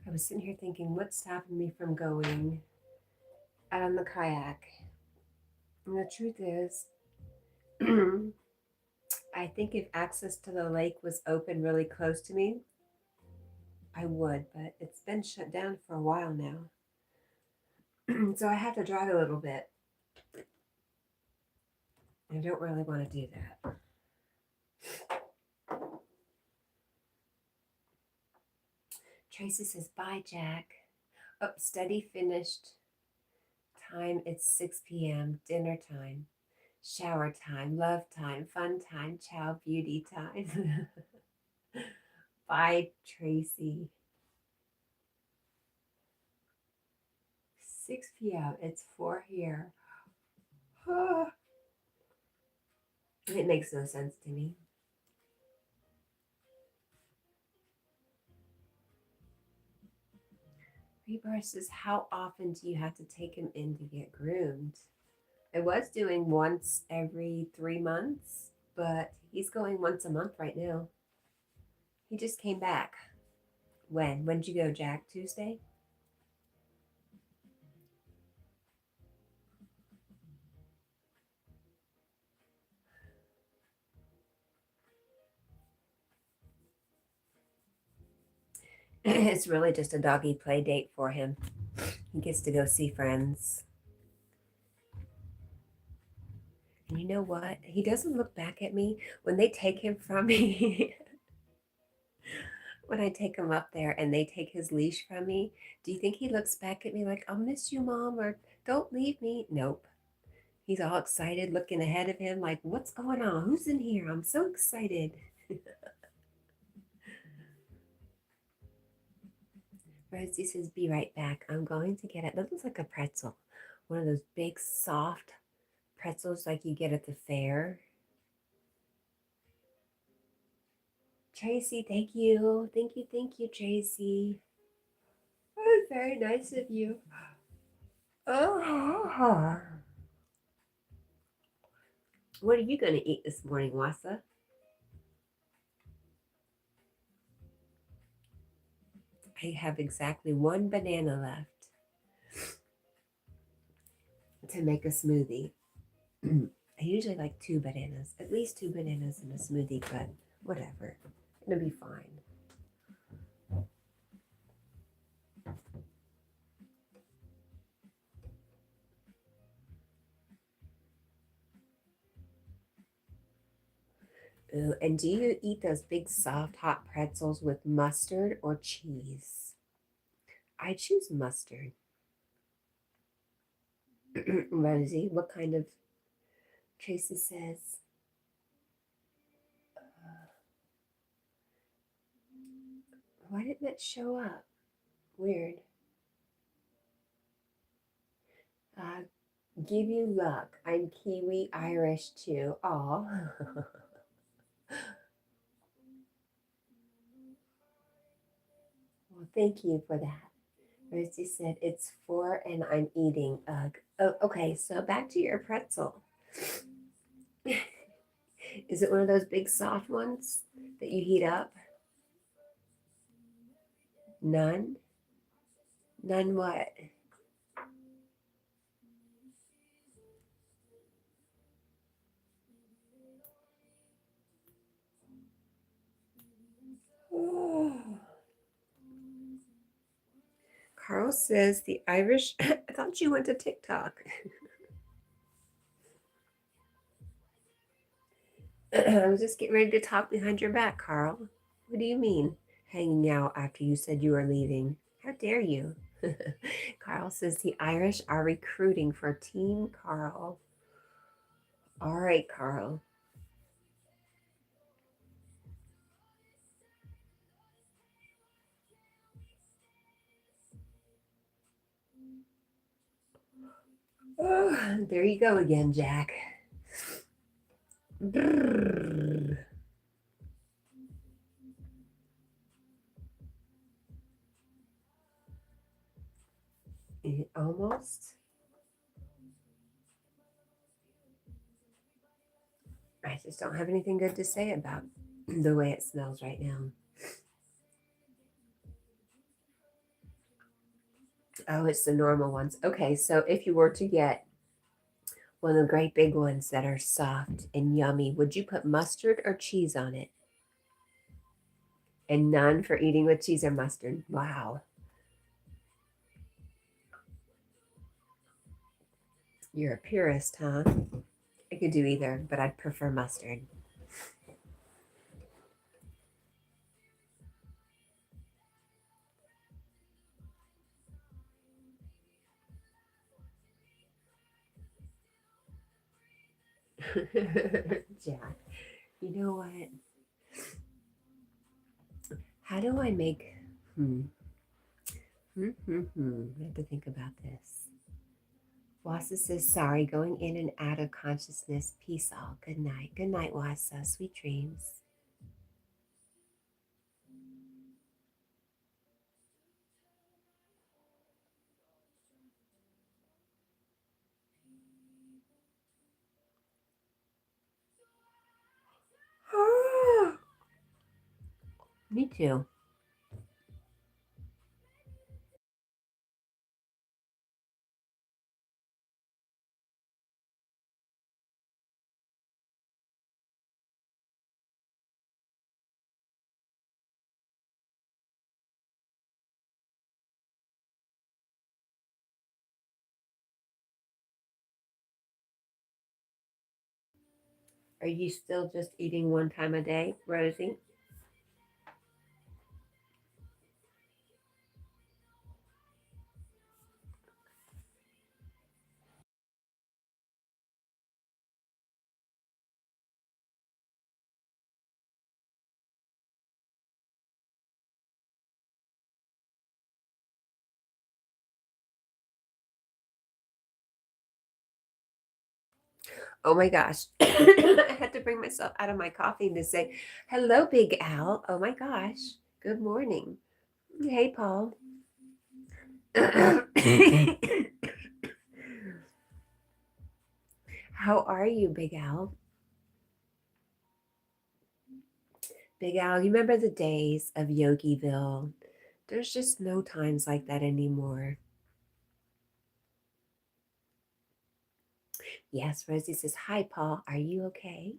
S1: I was sitting here thinking, what's stopping me from going out on the kayak? And the truth is, I think if access to the lake was open really close to me, I would, but it's been shut down for a while now. So I have to drive a little bit. I don't really want to do that. Tracy says, bye, Jack. Oh, study finished. Time, it's 6 p.m. Dinner time. Shower time. Love time. Fun time. Chow beauty time. Bye, Tracy. 6 p.m. It's 4 here. It makes no sense to me. Rebar says, how often do you have to take him in to get groomed? I was doing once every 3 months, but he's going once a month right now. He just came back. When? When did you go, Jack? Tuesday? It's really just a doggy play date for him. He gets to go see friends. And you know what? He doesn't look back at me when they take him from me. When I take him up there and they take his leash from me, do you think he looks back at me like, I'll miss you, Mom, or don't leave me? Nope. He's all excited, looking ahead of him like, what's going on? Who's in here? I'm so excited. Rosie says, be right back. I'm going to get it. That looks like a pretzel. One of those big, soft pretzels like you get at the fair. Tracy, thank you. Thank you, Tracy. Oh, very nice of you. Oh. What are you going to eat this morning, Wasa? I have exactly one banana left to make a smoothie. I usually like 2 bananas, at least 2 bananas in a smoothie, but whatever. It'll be fine. Ooh, and do you eat those big, soft, hot pretzels with mustard or cheese? I choose mustard. Rosie, what kind of? Tracy says, why didn't that show up? Weird. Uh, give you luck. I'm Kiwi Irish too. Aw. Well, thank you for that. Rosie said, it's 4 and I'm eating. Ugh. Oh, okay, so back to your pretzel. Is it one of those big soft ones that you heat up? None? None what? Oh. Carl says the Irish. I thought you went to TikTok. I was just getting ready to talk behind your back, Carl. What do you mean, hanging out after you said you were leaving? How dare you? Carl says the Irish are recruiting for Team Carl. All right, Carl. Oh, there you go again, Jack. Almost. I just don't have anything good to say about the way it smells right now. Oh, it's the normal ones. Okay, so if you were to get One of the great big ones that are soft and yummy. Would you put mustard or cheese on it? And none for eating with cheese or mustard. Wow. You're a purist, huh? I could do either, but I'd prefer mustard. Jack, you know what? How do I make. Hmm. I have to think about this. Wasa says, sorry, going in and out of consciousness. Peace all. Good night. Good night, Wasa. Sweet dreams. Me too. Are you still just eating one time a day, Rosie? Oh my gosh. I had to bring myself out of my coffee to say, hello, Big Al. Oh my gosh. Good morning. Hey, Paul. How are you, Big Al? Big Al, you remember the days of Yogiville? There's just no times like that anymore. Yes, Rosie says, hi, Paul. Are you okay?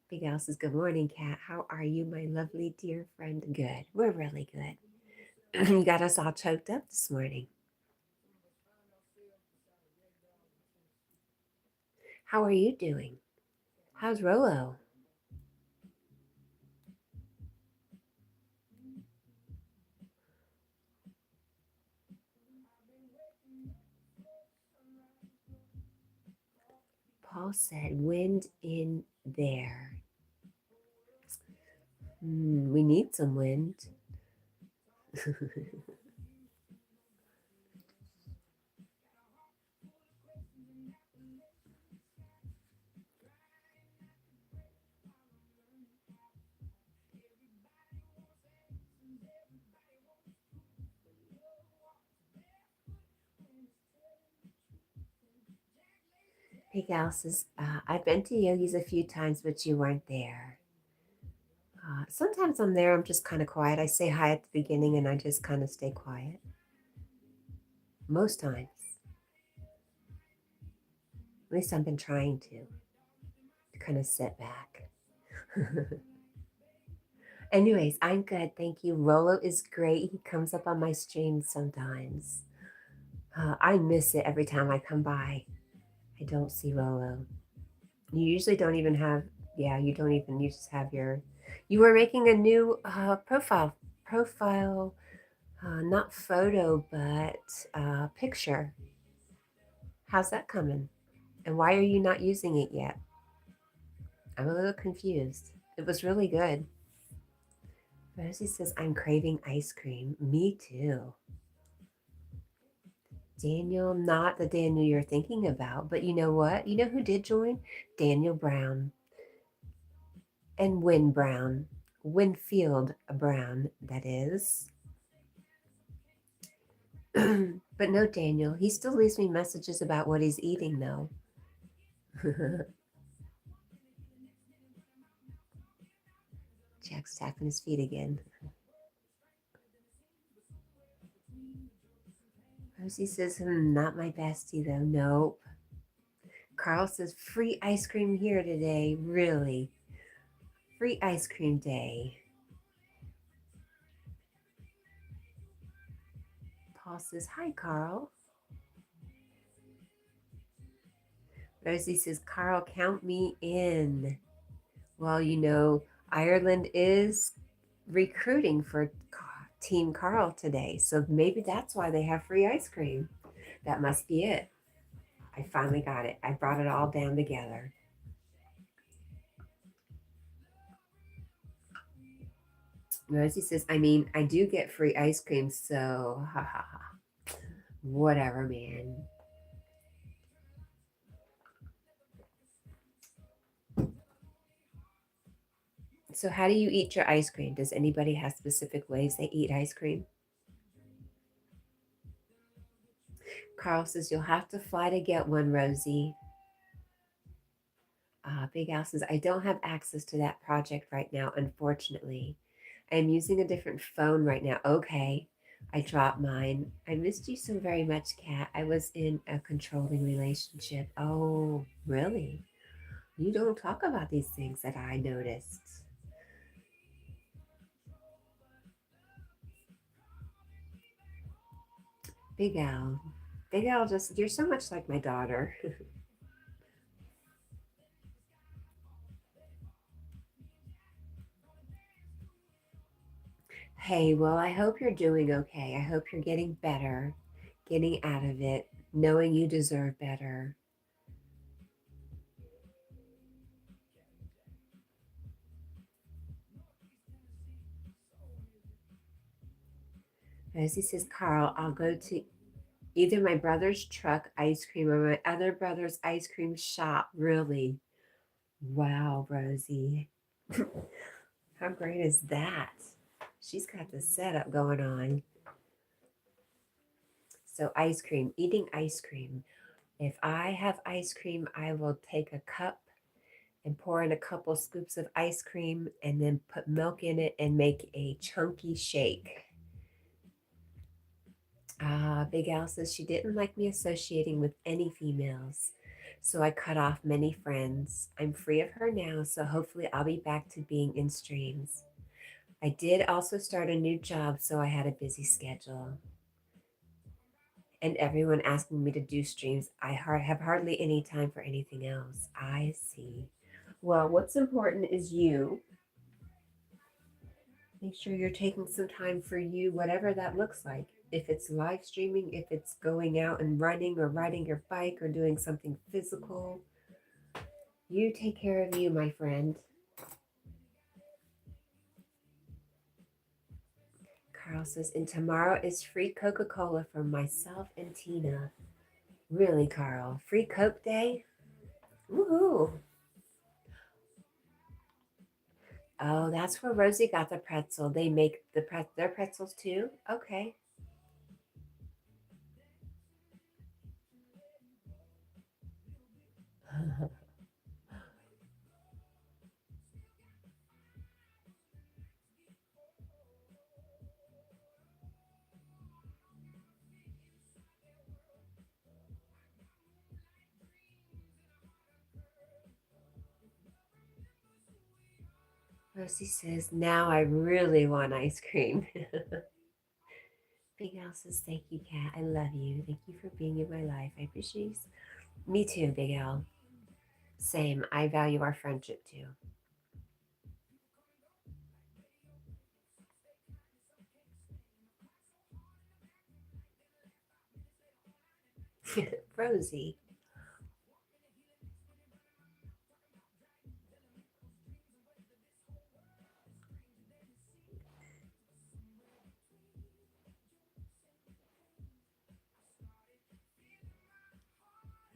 S1: Big Al says, good morning, Cat. How are you, my lovely dear friend? Good. We're really good. You got us all choked up this morning. How are you doing? How's Rolo? Paul said, wind in there. We need some wind. Big Al says, I've been to Yogi's a few times, but you weren't there. Sometimes I'm there, I'm just kind of quiet. I say hi at the beginning and I just kind of stay quiet. Most times. At least I've been trying to kind of sit back. Anyways, I'm good. Thank you. Rolo is great. He comes up on my stream sometimes. I miss it every time I come by. I don't see Rolo. You usually don't even have, yeah, you don't even, you just have your, you were making a new profile, not photo, but picture. How's that coming? And why are you not using it yet? I'm a little confused. It was really good. Rosie says, I'm craving ice cream. Me too. Daniel, not the Daniel you're thinking about, but you know what? You know who did join? Daniel Brown and Win Brown. Winfield Brown, that is. But no, Daniel. He still leaves me messages about what he's eating, though. Jack's tapping his feet again. Rosie says, not my bestie, though. Nope. Carl says free ice cream here today. Really? Free ice cream day. Paul says, hi, Carl. Rosie says, Carl, count me in. Well, Ireland is recruiting for Team Carl today. So maybe that's why they have free ice cream. That must be it. I finally got it. I brought it all down together. Rosie says, I do get free ice cream, so ha ha ha. Whatever, man. So, how do you eat your ice cream? Does anybody have specific ways they eat ice cream? Carl says, you'll have to fly to get one, Rosie. Big Al says, I don't have access to that project right now, unfortunately. I'm using a different phone right now. Okay. I dropped mine. I missed you so very much, Kat. I was in a controlling relationship. Oh, really? You don't talk about these things that I noticed. Big Al. Big Al, you're so much like my daughter. Hey, well, I hope you're doing okay. I hope you're getting better, getting out of it, knowing you deserve better. As he says, Carl, I'll go to either my brother's truck ice cream or my other brother's ice cream shop. Really? Wow, Rosie. How great is that? She's got the setup going on. So, ice cream, eating ice cream. If I have ice cream, I will take a cup and pour in a couple scoops of ice cream and then put milk in it and make a chunky shake. Big Al says she didn't like me associating with any females, so I cut off many friends. I'm free of her now, so hopefully I'll be back to being in streams. I did also start a new job, so I had a busy schedule. And everyone asking me to do streams, I have hardly any time for anything else. I see. Well, what's important is you. Make sure you're taking some time for you, whatever that looks like. If it's live streaming, if it's going out and running or riding your bike or doing something physical, you take care of you, my friend. Carl says, and tomorrow is free Coca-Cola for myself and Tina. Really, Carl? Free Coke Day? Woohoo! Oh, that's where Rosie got the pretzel. They make their pretzels too? Okay. Rosie says, now I really want ice cream. Big Al says, thank you, Kat. I love you. Thank you for being in my life. I appreciate you. Me too, Big Al. Same. I value our friendship too. Rosie.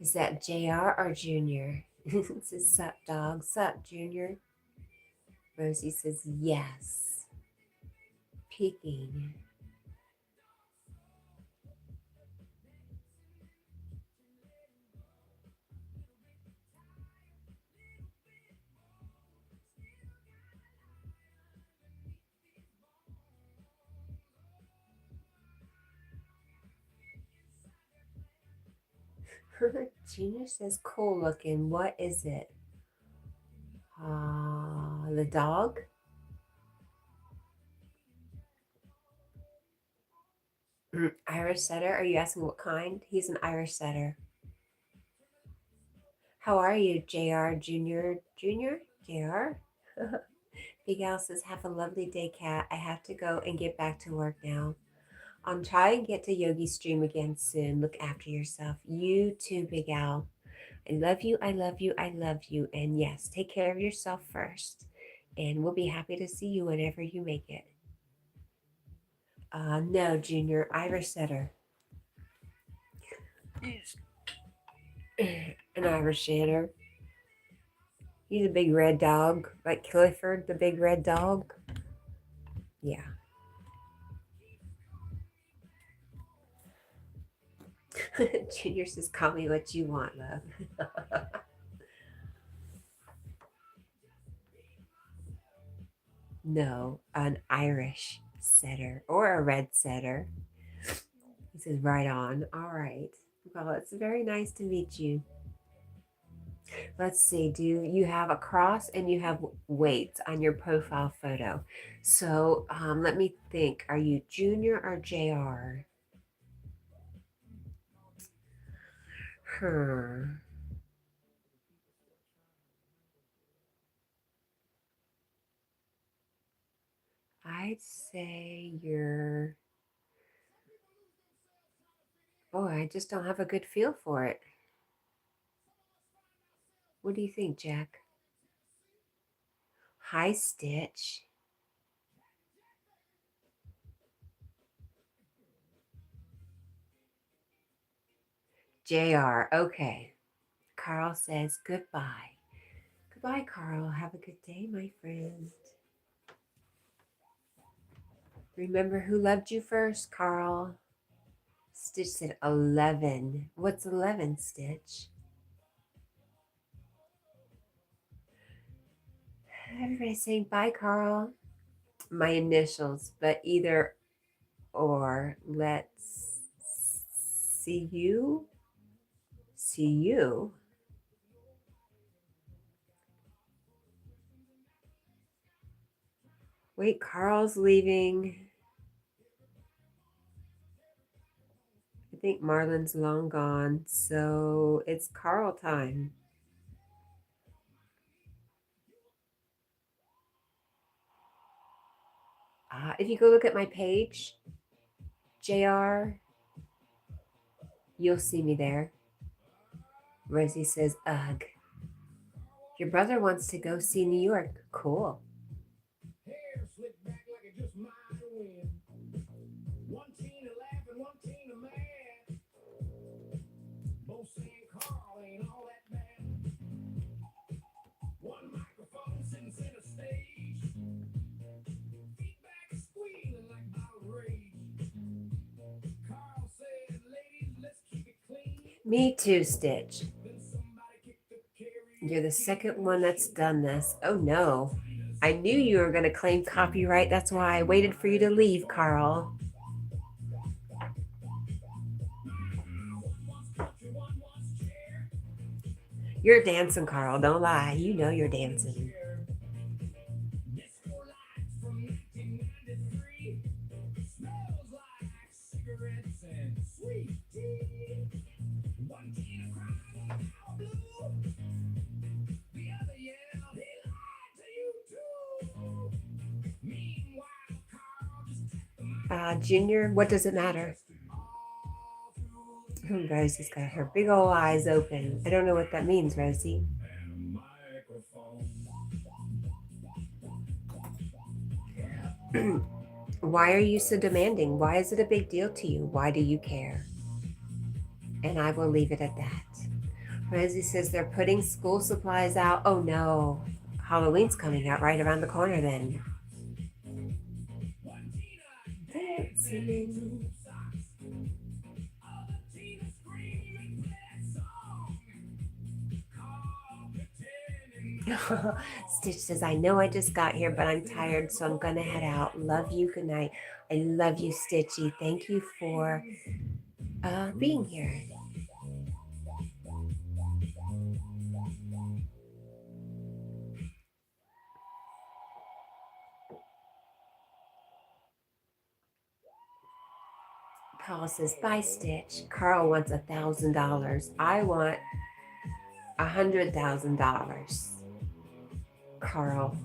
S1: Is that JR or Junior? It says, sup, dog. Sup, Junior. Rosie says, yes. Peeking. Junior says cool looking. What is it? The dog? Irish setter? Are you asking what kind? He's an Irish setter. How are you, JR Junior? Junior? JR? Big Al says, have a lovely day, Cat. I have to go and get back to work now. Try and get to Yogi Stream again soon. Look after yourself. You too, Big Al. I love you. I love you. I love you. And yes, take care of yourself first. And we'll be happy to see you whenever you make it. No, Junior, Irish setter. An Irish setter. He's a big red dog, like Clifford, the big red dog. Yeah. Junior says, call me what you want, love. No, an Irish setter or a red setter. He says, right on. All right. Well, it's very nice to meet you. Let's see. Do you have a cross and you have weights on your profile photo? So let me think. Are you Junior or JR? Hmm. I'd say you're. Oh, I just don't have a good feel for it. What do you think, Jack? Hi, Stitch. JR. Okay. Carl says goodbye. Goodbye, Carl. Have a good day, my friend. Remember who loved you first, Carl? Stitch said 11. What's 11, Stitch? Everybody's saying bye, Carl. My initials, but either or. Let's see you. See you. Wait, Carl's leaving. I think Marlon's long gone, so it's Carl time. If you go look at my page, JR, you'll see me there. Rosie says, ugh. Your brother wants to go see New York. Cool.
S2: Hair slicked back like it just might win. One teen a laughing, one teen a mad. Both saying Carl ain't all that bad. One microphone sitting center stage. Feedback squealing like bottle rage. Carl said, ladies, let's keep it clean.
S1: Me too, Stitch.
S2: Then somebody kicked the carry.
S1: You're the second one that's done this. Oh no. I knew you were going to claim copyright. That's why I waited for you to leave, Carl. You're dancing, Carl. Don't lie. You know you're dancing.
S2: Disco lights from 1993. Smells like cigarettes and sweet tea. One teen crying out blue. The other yelled, he lied to you too. Meanwhile, Carl just tapped the mic
S1: Junior, what does it matter?
S2: all through
S1: Oh, Rosie's got her big old eyes open. I don't know what that means, Rosie.
S2: and microphone.
S1: Why are you so demanding? Why is it a big deal to you? Why do you care? And I will leave it at that. Rosie says they're putting school supplies out. Oh no. Halloween's coming out right around the corner then. Dancing. Stitch says, I know I just got here, but I'm tired, so I'm going to head out. Love you. Good night. I love you, Stitchy. Thank you for being here. Paul says, bye, Stitch. Carl wants $1,000. I want $100,000. Carl.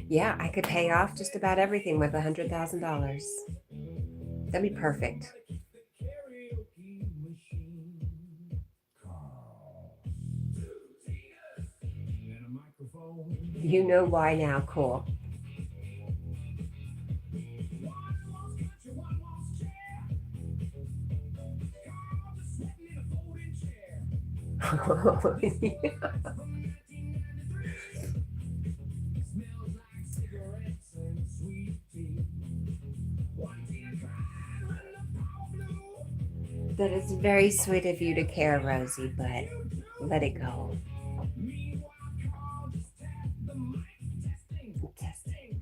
S1: Yeah, I could pay off just about everything with $100,000. That'd be perfect. You know why now, cool. That is very sweet of you to care, Rosie, but let it go. Testing.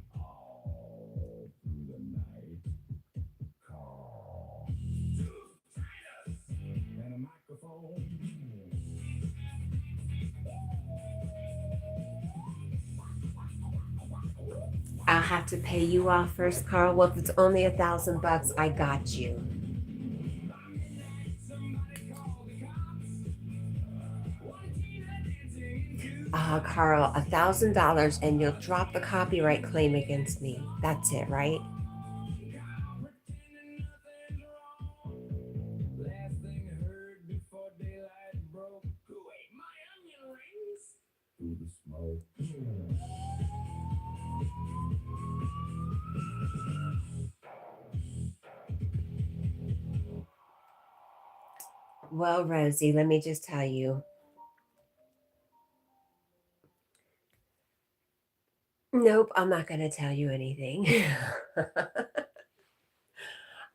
S1: I'll have to pay you off first, Carl. Well, if it's only $1,000, I got you. Carl, $1,000 and you'll drop the copyright claim against me. That's it, right? Well, Rosie, let me just tell you. Nope, I'm not going to tell you anything.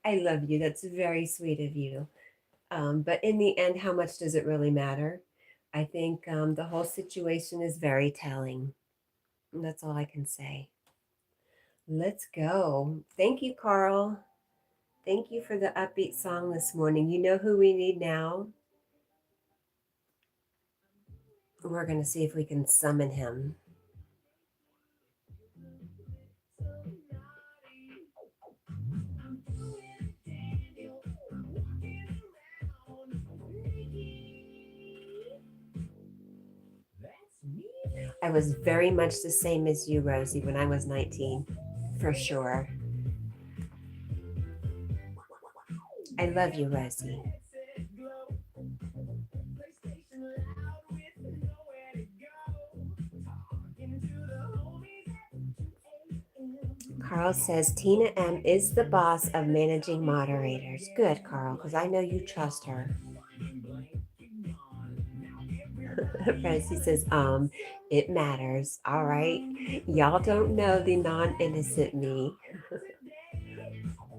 S1: I love you. That's very sweet of you. But in the end, how much does it really matter? I think the whole situation is very telling. That's all I can say. Let's go. Thank you, Carl. Thank you for the upbeat song this morning. You know who we need now? We're going to see if we can summon him. I was very much the same as you, Rosie, when I was 19, for sure. I love you, Rosie. Carl says Tina M is the boss of managing moderators. Good, Carl, because I know you trust her. Rosie says, it matters. All right. Y'all don't know the non-innocent me.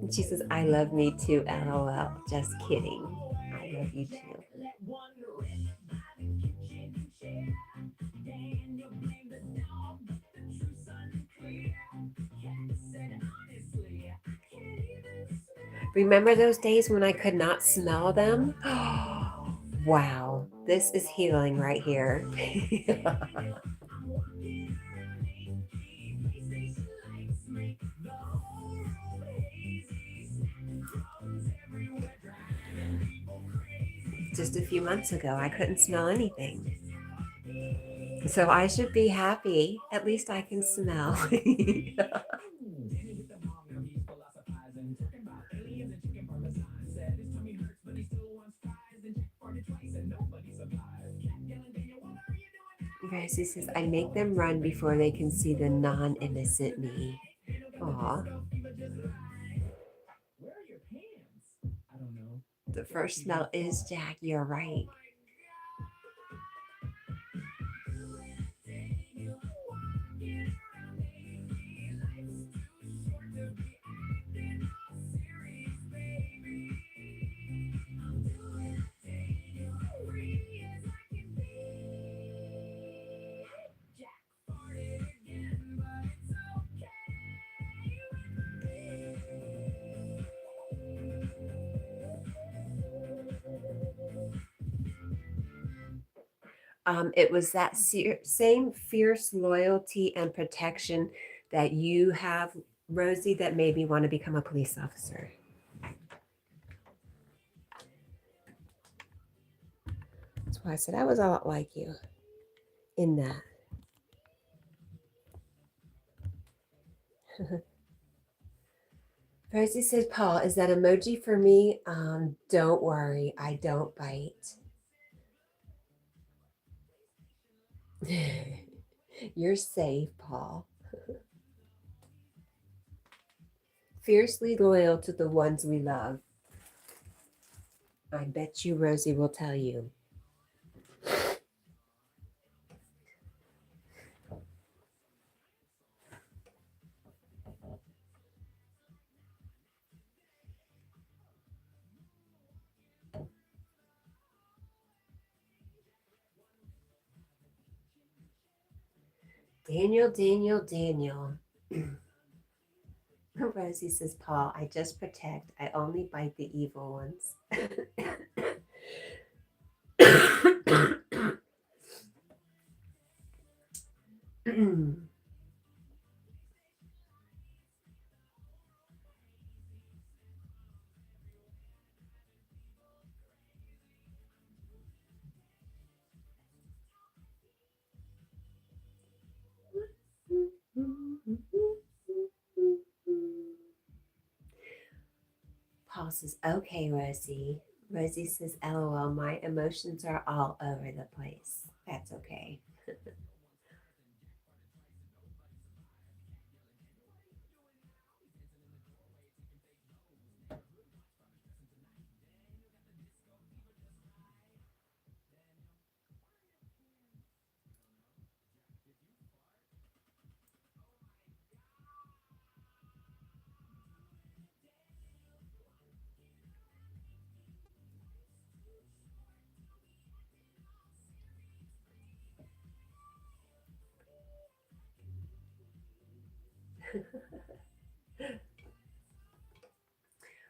S1: And she says, I love me too, LOL. Just kidding. I love you too. Remember those days when I could not smell them? Wow, this is healing right here. Just a few months ago, I couldn't smell anything. So I should be happy. At least I can smell. Rosie says, I make them run before they can see the non-innocent me. Aw. The first smell is Jack. You're right. It was that same fierce loyalty and protection that you have, Rosie, that made me want to become a police officer. That's why I said I was a lot like you in that. Rosie says, Paul, is that emoji for me? Don't worry, I don't bite. You're safe, Paul. Fiercely loyal to the ones we love. I bet you Rosie will tell you. Daniel, Daniel, Daniel. Rosie says, Paul, I just protect. I only bite the evil ones. Paul says, okay, Rosie. Rosie says, LOL, my emotions are all over the place. That's okay.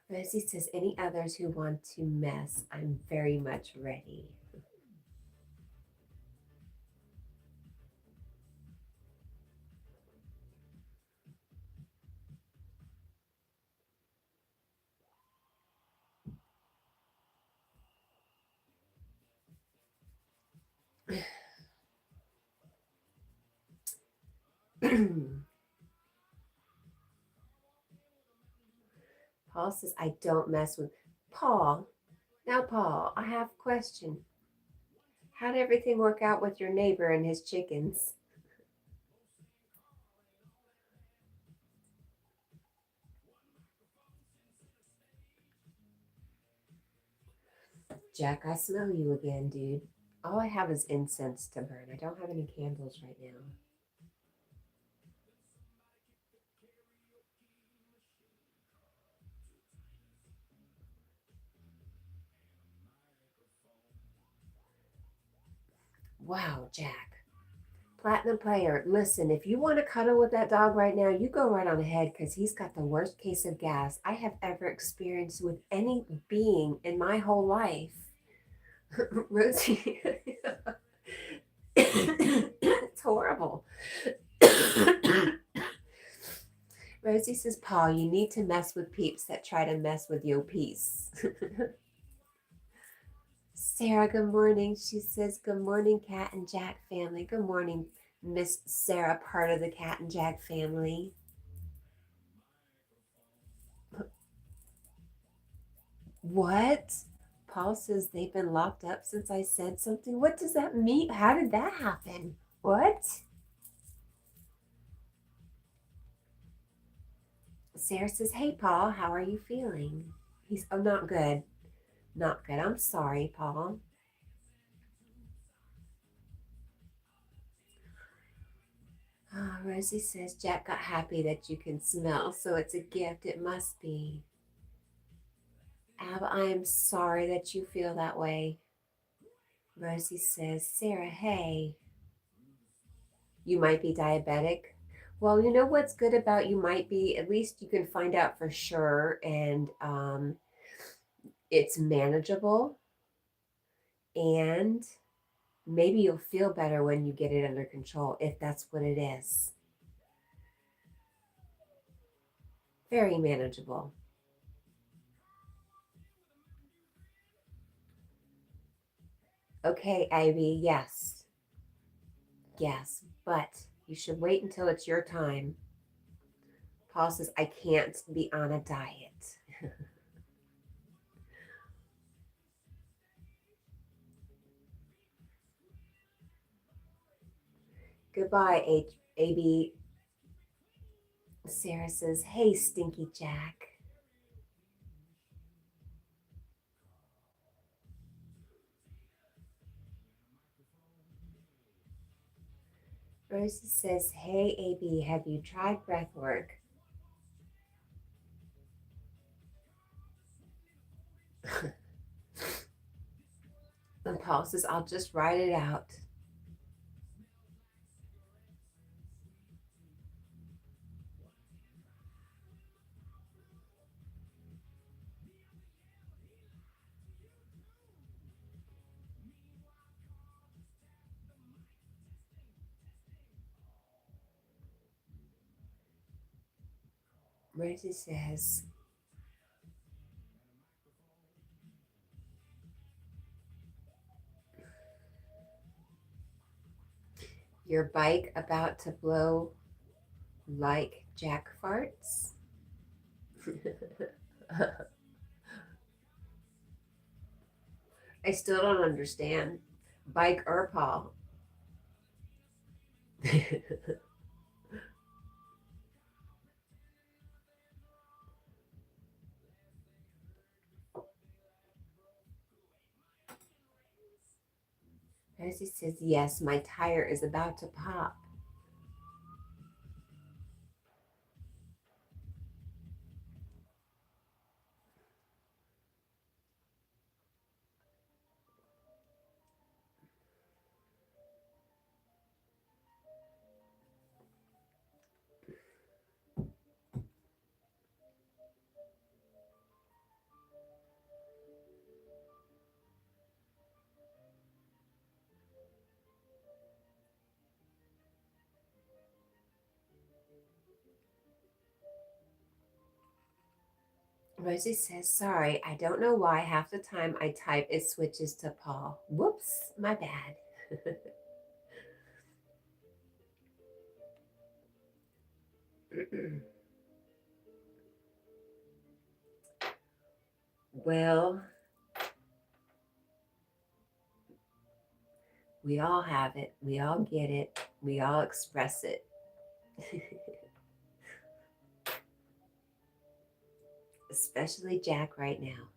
S1: Rosie says, any others who want to mess, I'm very much ready. Paul says, I don't mess with Paul. Now, Paul, I have a question. How did everything work out with your neighbor and his chickens? Jack, I smell you again, dude. All I have is incense to burn. I don't have any candles right now. Wow, Jack. Platinum player, listen, if you want to cuddle with that dog right now, you go right on ahead because he's got the worst case of gas I have ever experienced with any being in my whole life. Rosie, it's horrible. Rosie says, Paul, you need to mess with peeps that try to mess with your peace. Sarah, good morning. She says, good morning, Cat and Jack family. Good morning, Miss Sarah, part of the Cat and Jack family. What? Paul says they've been locked up since I said something. What does that mean? How did that happen? What? Sarah says, hey, Paul, how are you feeling? He's, oh, not good. Not good. I'm sorry, Paul. Rosie says, Jack got happy that you can smell, so it's a gift. It must be. Ab, I am sorry that you feel that way. Rosie says, Sarah, hey, you might be diabetic. Well, you know what's good about you might be, at least you can find out for sure, and it's manageable. And Maybe you'll feel better when you get it under control, if that's what it is. Very manageable. Okay, Ivy, yes. Yes, but you should wait until it's your time. Paul says, I can't be on a diet. Goodbye, AB. Sarah says, hey, Stinky Jack. Rosie says, hey, AB, have you tried breath work? And Paul says, I'll just write it out. Rosie says, your bike about to blow like Jack farts? I still don't understand. Bike or Paul? Rosie says, yes, my tire is about to pop. Rosie says, sorry, I don't know why half the time I type it switches to Paul. Whoops, my bad. Well, we all have it. We all get it. We all express it. Especially Jack right now.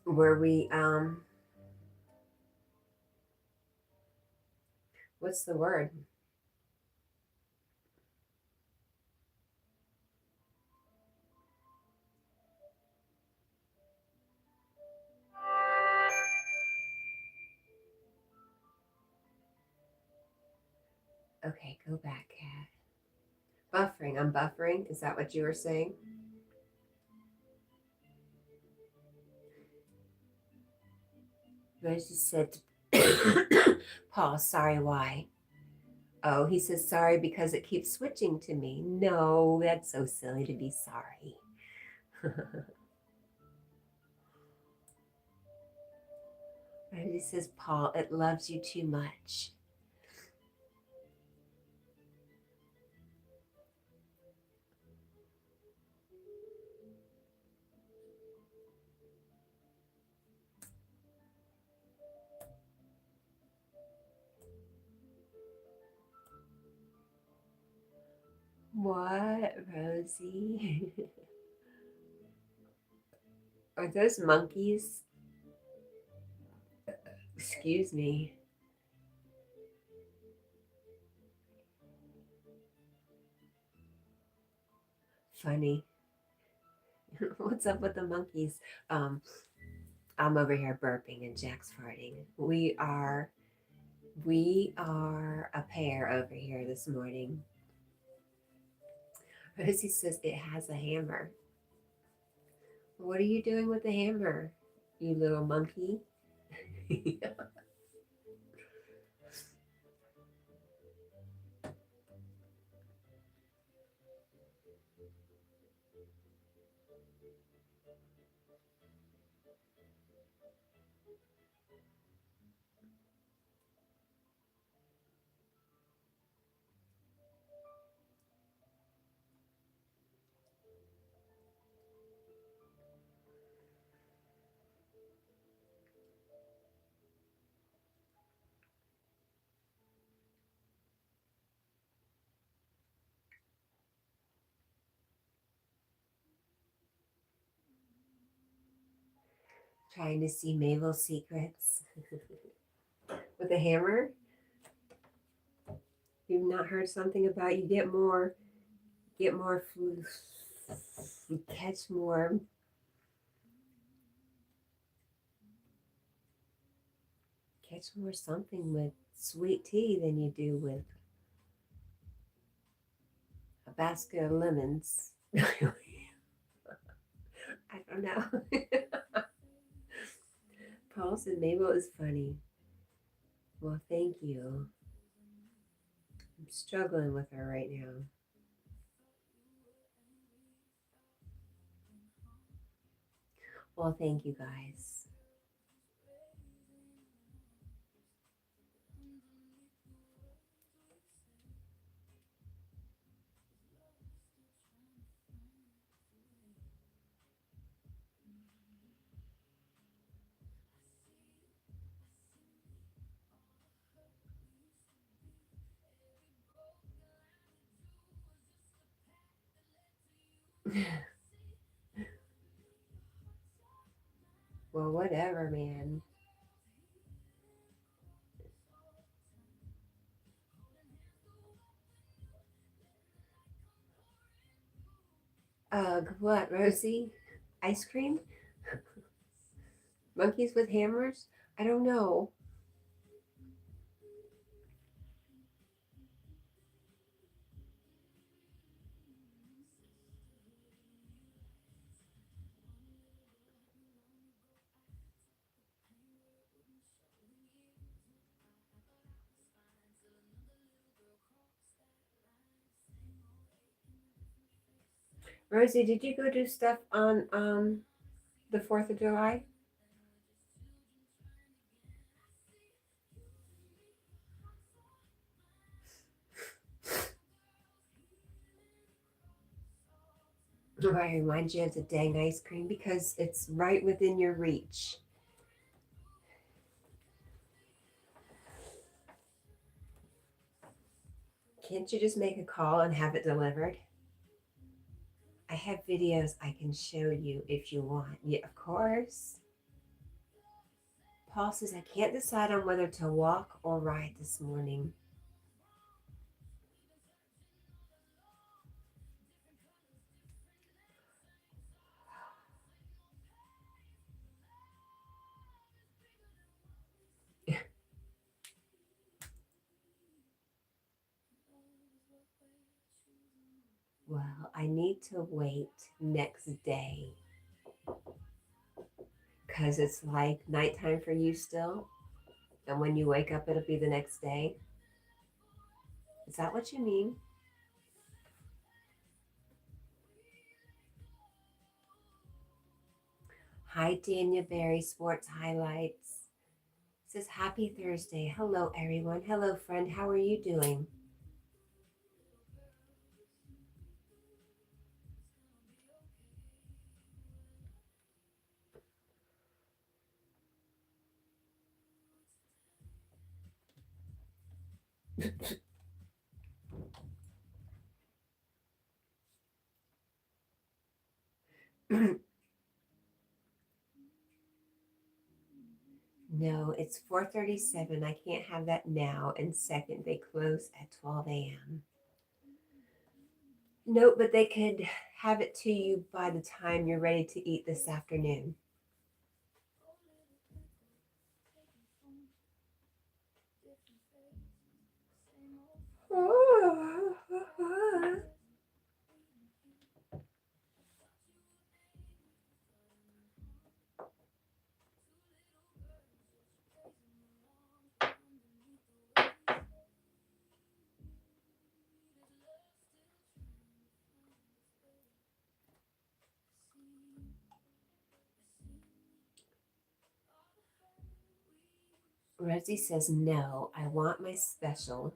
S1: Were we, what's the word? Okay, go back, Cat. Buffering. I'm buffering. Is that what you were saying? Rosie said, Paul, sorry, why? Oh, he says, sorry because it keeps switching to me. No, that's so silly to be sorry. Rosie says, Paul, it loves you too much. What, Rosie? Are those monkeys? Excuse me. Funny. What's up with the monkeys? Um, I'm over here burping and Jack's farting. We are a pair over here this morning. Rosie says it has a hammer. What are you doing with the hammer, you little monkey? Trying to see Mabel's secrets with a hammer. You've not heard something about you get more catch more something with sweet tea than you do with a basket of lemons. I don't know. Paul said Mabel is funny. Well, thank you. I'm struggling with her right now. Well, thank you guys. Well, whatever, man. What, Rosie? Ice cream? Monkeys with hammers? I don't know. Rosie, did you go do stuff on the 4th of July? Do I remind you of the dang ice cream because it's right within your reach? Can't you just make a call and have it delivered? I have videos I can show you if you want. Yeah, of course. Paul says I can't decide on whether to walk or ride this morning. Well, I need to wait next day because it's like nighttime for you still. And when you wake up, it'll be the next day. Is that what you mean? Hi, Dania Berry Sports Highlights. It says happy Thursday. Hello, everyone. Hello, friend. How are you doing? No, it's 4:37. I can't have that now. And second, they close at 12 a.m. No, but they could have it to you by the time you're ready to eat this afternoon. Rosie says, no, I want my special.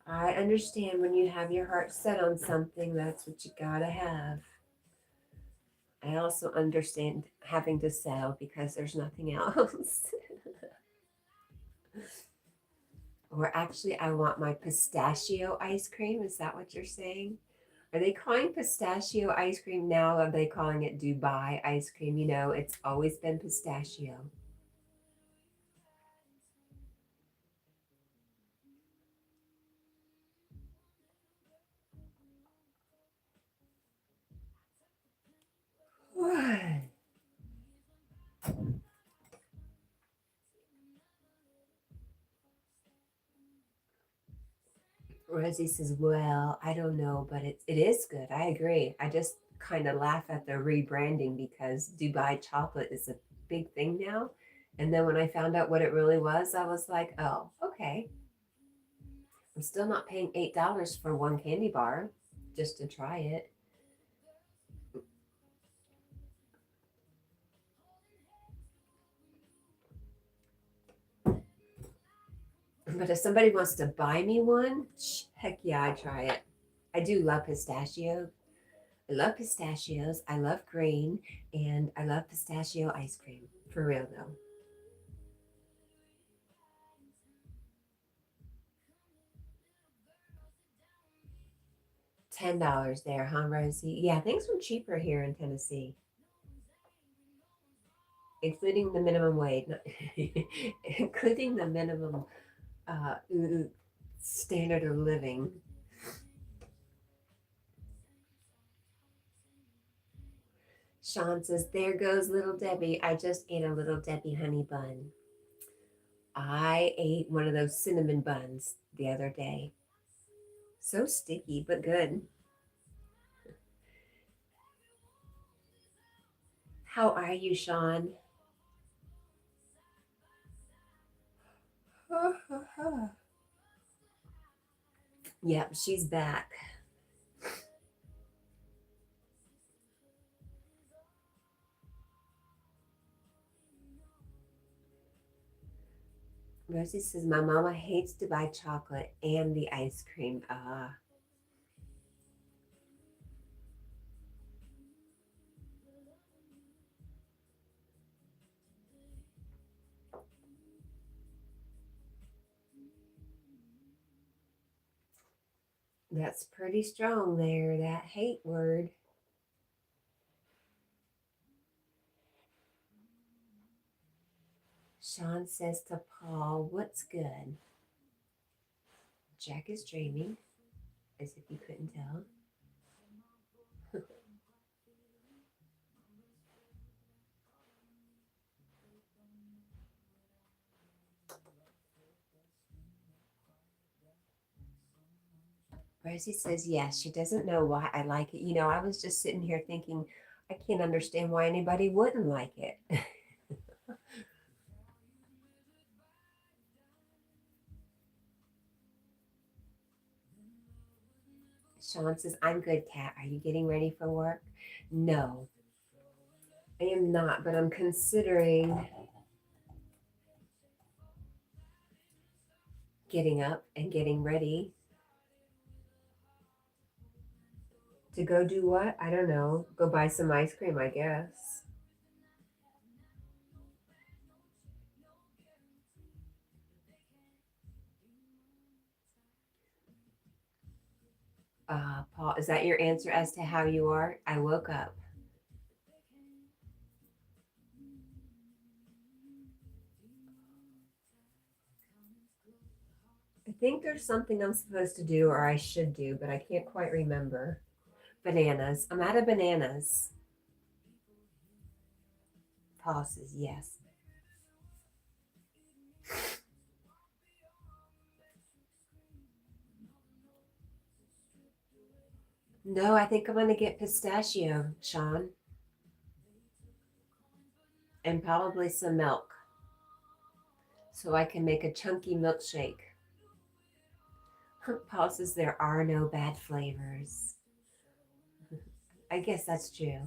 S1: I understand when you have your heart set on something, that's what you gotta have. I also understand having to settle because there's nothing else. Or actually, I want my pistachio ice cream. Is that what you're saying? Are they calling pistachio ice cream now? Or are they calling it Dubai ice cream? You know, it's always been pistachio. What? Rosie says, well, I don't know, but it is good. I agree. I just kind of laugh at the rebranding because Dubai chocolate is a big thing now. And then when I found out what it really was, I was like, oh, okay. I'm still not paying $8 for one candy bar just to try it. But if somebody wants to buy me one, heck yeah, I try it. I do love pistachio. I love pistachios. I love green, and I love pistachio ice cream. For real though. $10 there, huh, Rosie? Yeah, things were cheaper here in Tennessee, including the minimum wage, including the minimum uh, standard of living. Sean says, there goes little Debbie. I just ate a little Debbie honey bun. I ate one of those cinnamon buns the other day. So sticky, but good. How are you, Sean? Yep, she's back. Rosie says, my mama hates to buy chocolate and the ice cream. Ah, that's pretty strong there, that hate word. Sean says to Paul, what's good? Jack is dreaming, as if you couldn't tell. Rosie says, yes, she doesn't know why I like it. You know, I was just sitting here thinking, I can't understand why anybody wouldn't like it. Sean says, I'm good, Kat. Are you getting ready for work? No, I am not, but I'm considering getting up and getting ready to go do what? I don't know. Go buy some ice cream, I guess. Paul, is that your answer as to how you are? I woke up. think there's something I'm supposed to do or I should do, but I can't quite remember. Bananas. I'm out of bananas. Paul says yes. No, I think I'm going to get pistachio, Sean, and probably some milk so I can make a chunky milkshake. Paul says there are no bad flavors. I guess that's true.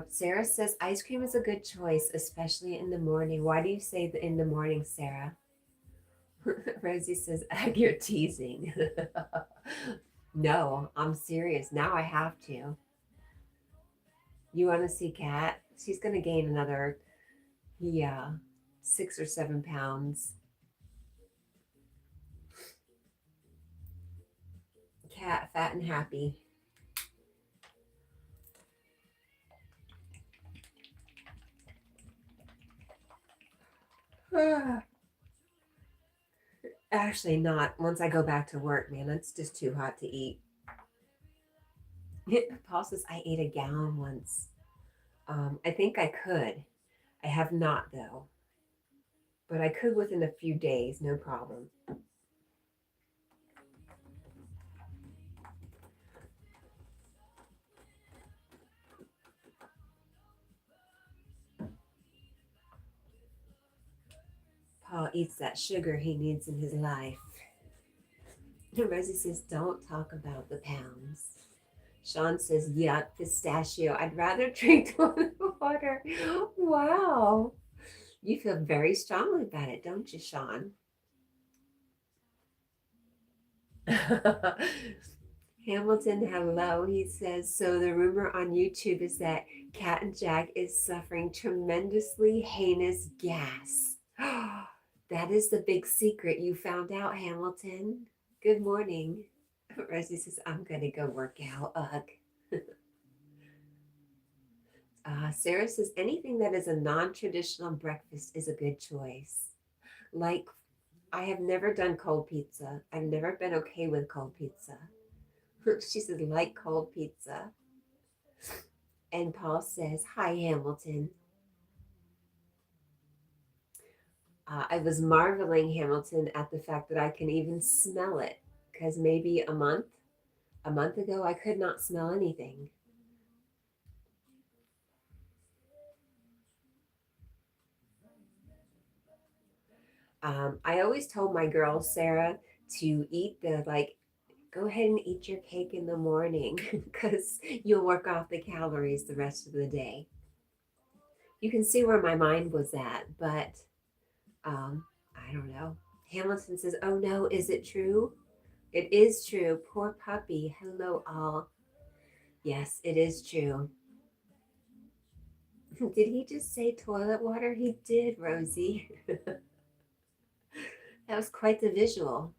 S1: Sarah says ice cream is a good choice, especially in the morning. Why do you say in the morning, Sarah? Rosie says, you're teasing. No, I'm serious. Now I have to. You want to see Cat? She's going to gain another, yeah, 6 or 7 pounds. Cat, fat and happy. Actually, not. Once I go back to work, man, it's just too hot to eat. Paul says I ate a gallon once. I think I could. I have not, though. But I could within a few days, no problem. Paul eats that sugar he needs in his life. Rosie says, don't talk about the pounds. Sean says, yuck, pistachio. I'd rather drink water. Wow. You feel very strongly about it, don't you, Sean? Hamilton, hello. He says, so the rumor on YouTube is that Cat&Jack is suffering tremendously heinous gas. That is the big secret you found out, Hamilton. Good morning. Rosie says, I'm going to go work out. Ugh. Sarah says, anything that is a non-traditional breakfast is a good choice. Like, I have never done cold pizza. I've never been okay with cold pizza. She says, like cold pizza. And Paul says, hi, Hamilton. I was marveling, Hamilton, at the fact that I can even smell it. Because maybe a month ago, I could not smell anything. I always told my girls, Sarah, to eat go ahead and eat your cake in the morning because you'll work off the calories the rest of the day. You can see where my mind was at, but I don't know. Hamilton says, oh no, is it true? It is true. Poor puppy. Hello, all. Yes, it is true. Did he just say toilet water? He did, Rosie. That was quite the visual.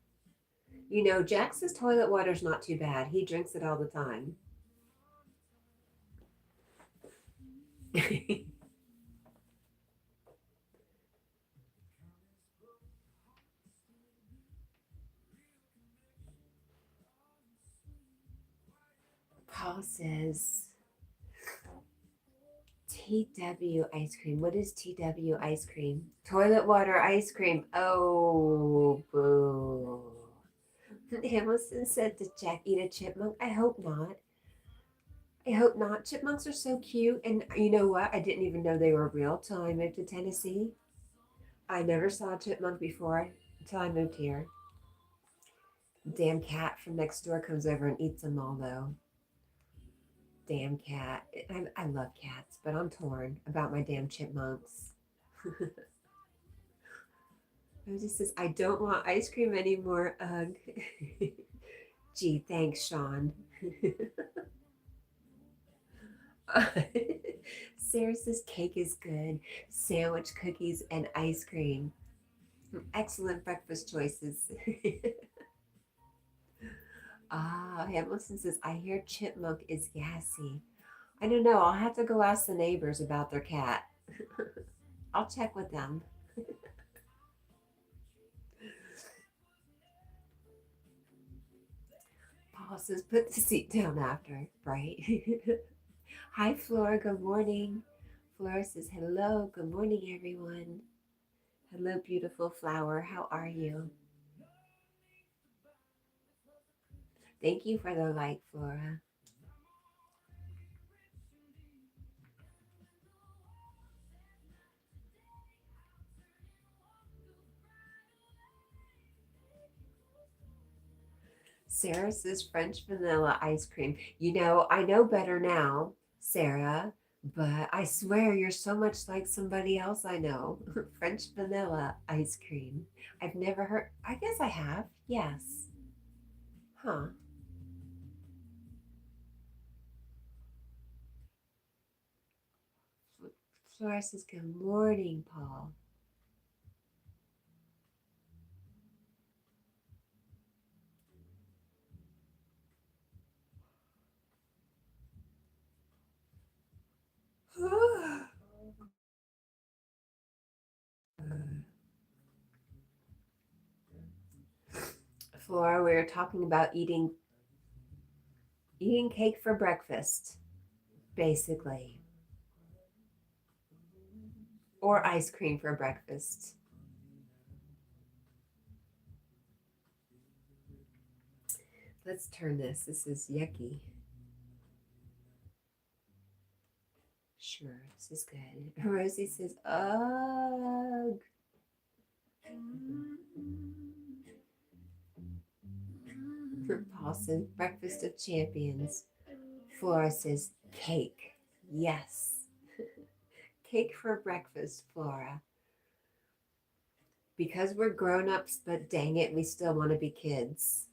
S1: You know, Jack says toilet water's not too bad. He drinks it all the time. Paul says TW ice cream. What is TW ice cream? Toilet water ice cream. Oh, boo. Hamilton said, did Jack eat a chipmunk? I hope not. I hope not. Chipmunks are so cute. And you know what? I didn't even know they were real till I moved to Tennessee. I never saw a chipmunk before until I moved here. Damn cat from next door comes over and eats them all, though. Damn cat. I love cats, but I'm torn about my damn chipmunks. Rosie says, I don't want ice cream anymore. Ugh. Gee, thanks, Sean. Sarah says cake is good. Sandwich, cookies, and ice cream. Excellent breakfast choices. Hamilton says, I hear chipmunk is gassy. I don't know. I'll have to go ask the neighbors about their cat. I'll check with them. Paul says, put the seat down after, right? Hi, Flora. Good morning. Flora says, hello. Good morning, everyone. Hello, beautiful flower. How are you? Thank you for the like, Flora. Sarah says French vanilla ice cream. You know, I know better now, Sarah, but I swear you're so much like somebody else I know. French vanilla ice cream. I've never heard, I guess I have. Yes. Huh. Flora says, good morning, Paul. Flora, we were talking about eating cake for breakfast, basically, or ice cream for breakfast. Let's turn this. This is yucky. Sure, this is good. Rosie says, ugh. Paul says, breakfast of champions. Flora says, cake. Yes. Cake for breakfast, Flora. Because we're grown ups, but dang it, we still want to be kids.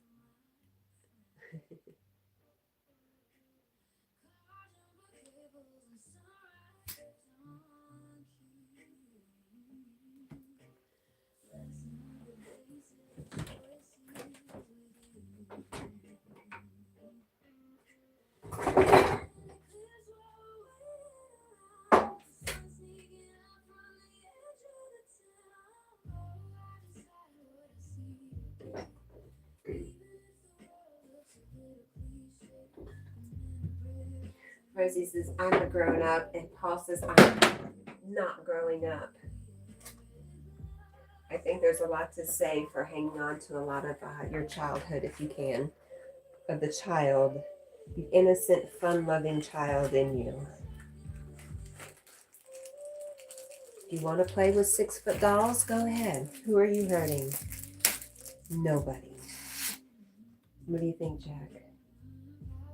S1: Rosie says, I'm a grown up, and Paul says, I'm not growing up. I think there's a lot to say for hanging on to a lot of your childhood, if you can, of the child, the innocent, fun loving child in you. If you want to play with 6-foot dolls, go ahead. Who are you hurting? Nobody. What do you think, Jack?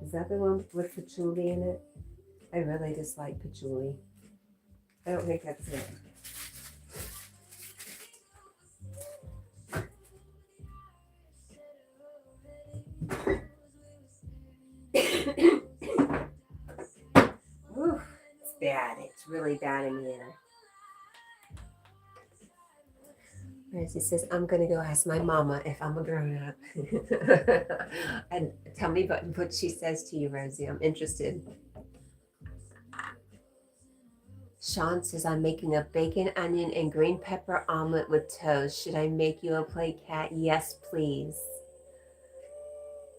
S1: Is that the one with patchouli in it? I really dislike patchouli. I don't think that's it. Oof, it's bad. It's really bad in here. Rosie says, I'm going to go ask my mama if I'm a grown up. And tell me what she says to you, Rosie. I'm interested. Sean says, I'm making a bacon, onion, and green pepper omelet with toast. Should I make you a plate, Cat? Yes, please.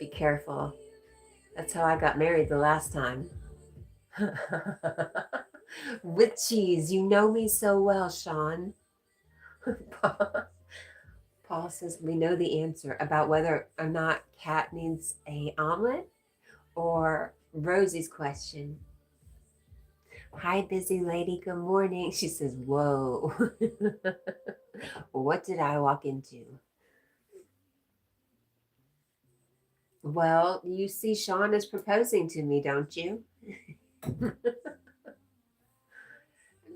S1: Be careful. That's how I got married the last time. With cheese. You know me so well, Sean. Paul says, we know the answer about whether or not Cat needs a omelet or Rosie's question. Hi, busy lady. Good morning. She says, whoa. What did I walk into? Well, you see, Sean is proposing to me, don't you?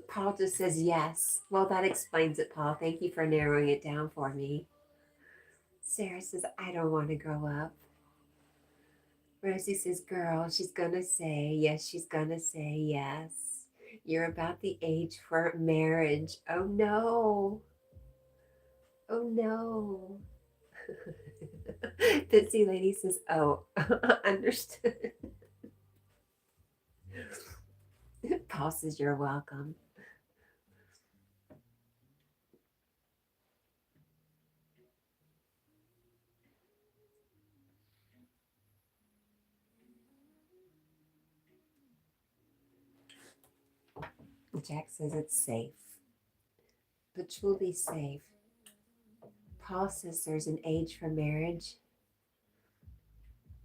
S1: Paul just says yes. Well, that explains it, Paul. Thank you for narrowing it down for me. Sarah says, I don't want to grow up. Rosie says, girl, she's going to say yes. She's going to say yes. You're about the age for marriage. Oh, no. Oh, no. Bitsy lady says, oh, understood. Paul says, you're welcome. Jack says it's safe, but truly safe. Paul says there's an age for marriage.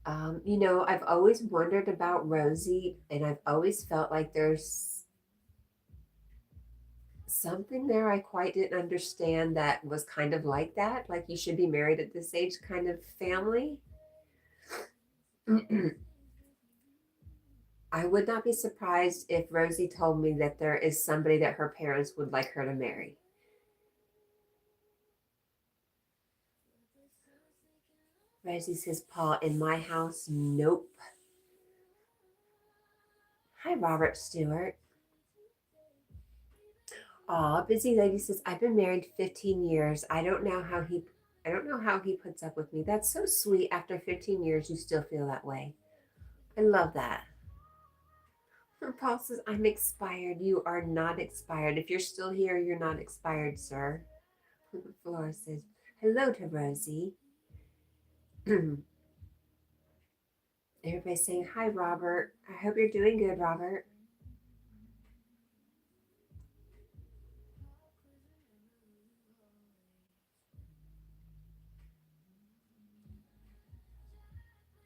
S1: I've always wondered about Rosie, and I've always felt like there's something there I quite didn't understand that was kind of like that, like you should be married at this age kind of family. I would not be surprised if Rosie told me that there is somebody that her parents would like her to marry. Rosie says, Paul, in my house, nope. Hi, Robert Stewart. Aw, Busy Lady says, I've been married 15 years. I don't know how he puts up with me. That's so sweet. After 15 years, you still feel that way. I love that. And Paul says, I'm expired. You are not expired. If you're still here, you're not expired, sir. Flora says, hello to Rosie. Everybody's saying, hi, Robert. I hope you're doing good, Robert.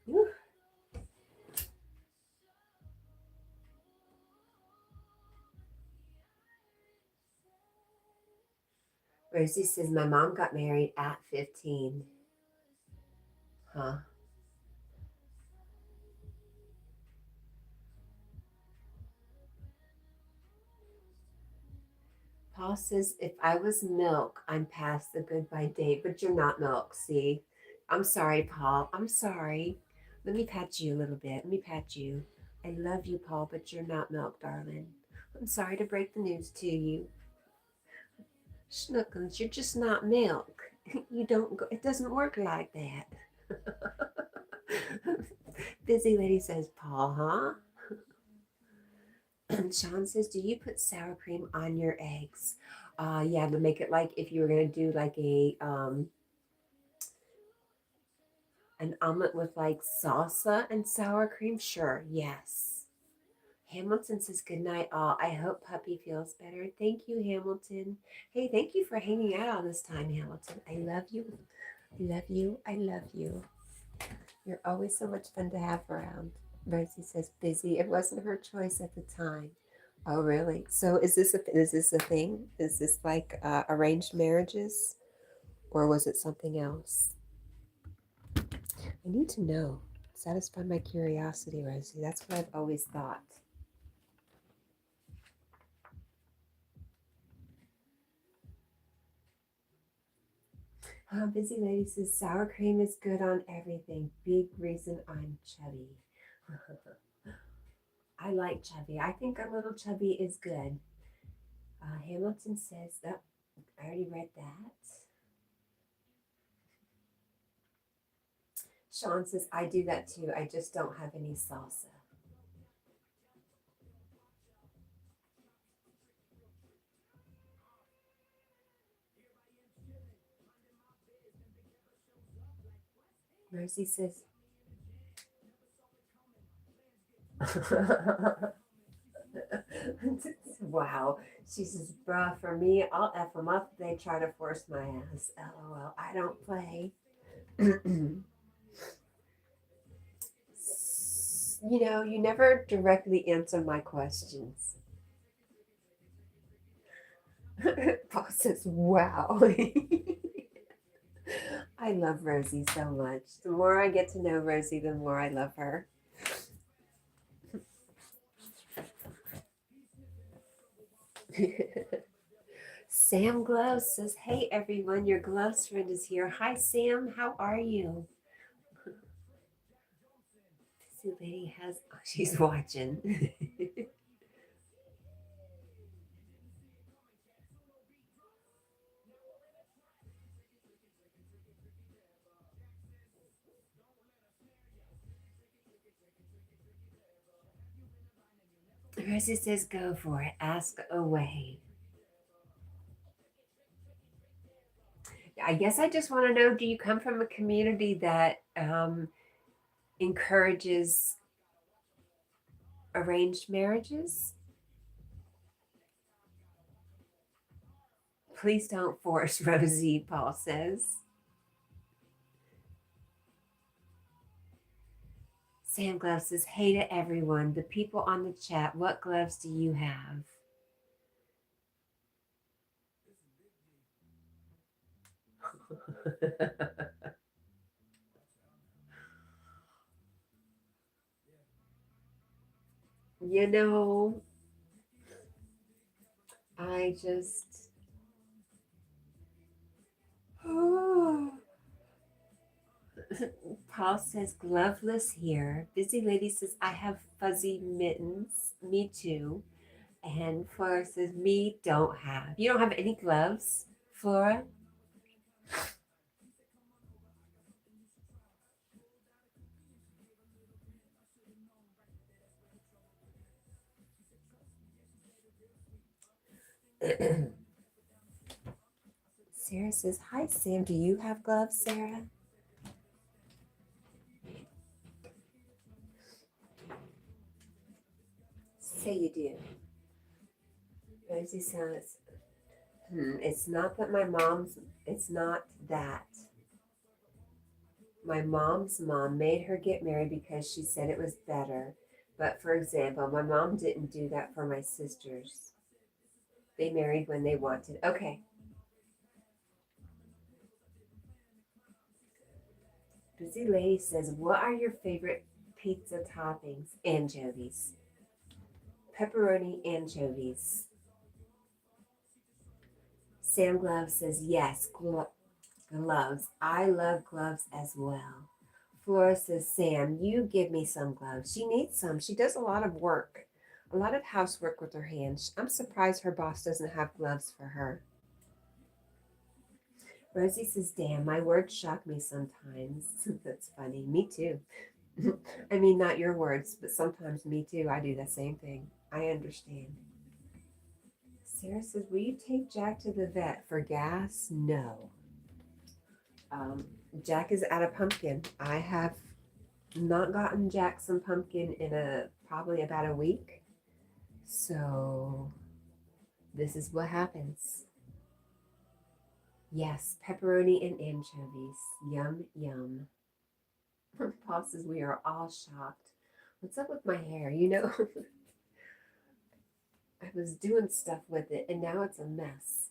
S1: Whew. Rosie says, my mom got married at 15. Huh? Paul says, if I was milk, I'm past the goodbye date, but you're not milk, see? I'm sorry, Paul. I'm sorry. Let me pat you a little bit. Let me pat you. I love you, Paul, but you're not milk, darling. I'm sorry to break the news to you. Schnookums, you're just not milk. You don't go, it doesn't work like that. Busy Lady says, Paul, huh? Sean says, do you put sour cream on your eggs? Yeah, to make it like if you were gonna do like an omelet with like salsa and sour cream. Sure, yes. Hamilton says, good night, all. I hope puppy feels better. Thank you, Hamilton. Hey, thank you for hanging out all this time, Hamilton. I love you. I love you. I love you. You're always so much fun to have around. Rosie says, busy. It wasn't her choice at the time. Oh, really? So is this a thing? Is this like arranged marriages, or was it something else? I need to know. Satisfy my curiosity, Rosie. That's what I've always thought. Busy Lady says sour cream is good on everything. Big reason I'm chubby. I like chubby. I think a little chubby is good. Hamilton says that. I already read that. Sean says I do that too. I just don't have any salsa. Mercy says, wow. She says, bruh, for me, I'll F them up. They try to force my ass. LOL. I don't play. You never directly answer my questions. Paul says, wow. I love Rosie so much. The more I get to know Rosie, the more I love her. Sam Gloves says, hey everyone, your gloves friend is here. Hi Sam, how are you? This lady has, oh, she's watching. Rosie says, go for it, ask away. I guess I just want to know, do you come from a community that encourages arranged marriages? Please don't force, Rosie, Paul says. Sam Glove says, hey to everyone. The people on the chat, what gloves do you have? You know, I just. Oh. Paul says, gloveless here. Busy Lady says, I have fuzzy mittens. Me too. And Flora says, me don't have. You don't have any gloves, Flora? Sarah says, hi, Sam. Do you have gloves, Sarah? Say you do. Rosie says, it's not that it's not that. My mom's mom made her get married because she said it was better. But for example, my mom didn't do that for my sisters. They married when they wanted. Okay. Busy Lady says, what are your favorite pizza toppings? Anchovies. Pepperoni anchovies. Sam Glove says, yes, gloves. I love gloves as well. Flora says, Sam, you give me some gloves. She needs some. She does a lot of work, a lot of housework with her hands. I'm surprised her boss doesn't have gloves for her. Rosie says, damn, my words shock me sometimes. That's funny. Me too. I mean, not your words, but sometimes me too. I do the same thing. I understand. Sarah says, will you take Jack to the vet for gas? No. Jack is out of pumpkin. I have not gotten Jack some pumpkin in probably about a week. So this is what happens. Yes, pepperoni and anchovies. Yum, yum. Paul says we are all shocked. What's up with my hair? You know, I was doing stuff with it and now it's a mess.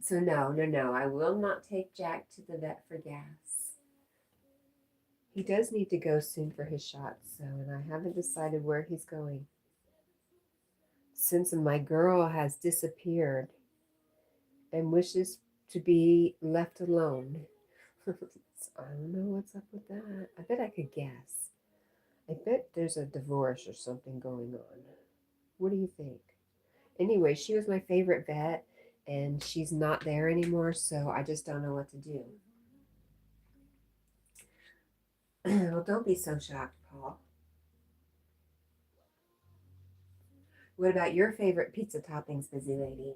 S1: So no. I will not take Jack to the vet for gas. He does need to go soon for his shots, and I haven't decided where he's going. Since my girl has disappeared and wishes to be left alone. I don't know what's up with that. I bet I could guess. I bet there's a divorce or something going on. What do you think? Anyway, she was my favorite vet, and she's not there anymore, so I just don't know what to do. Well, don't be so shocked, Paul. What about your favorite pizza toppings, Busy Lady?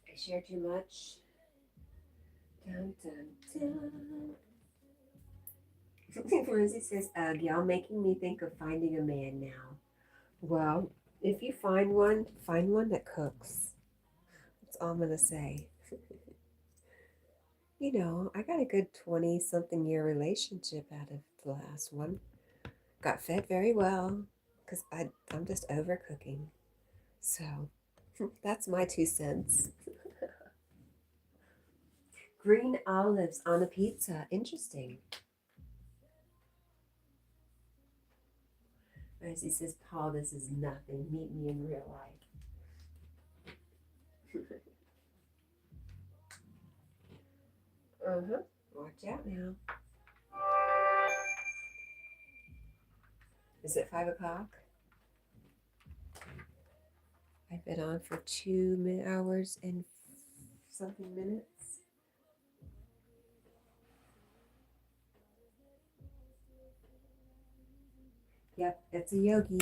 S1: I share too much? Dun, dun, dun. Rosie says, ugh, y'all making me think of finding a man now. Well, if you find one that cooks. That's all I'm going to say. You know, I got a good 20-something year relationship out of the last one. Got fed very well because I'm just overcooking. So that's my 2 cents. Green olives on a pizza. Interesting. Rosie says, Paul, this is nothing. Meet me in real life. Uh-huh. Watch out now. Is it 5 o'clock? I've been on for 2 hours and something minutes. Yep, it's a yogi.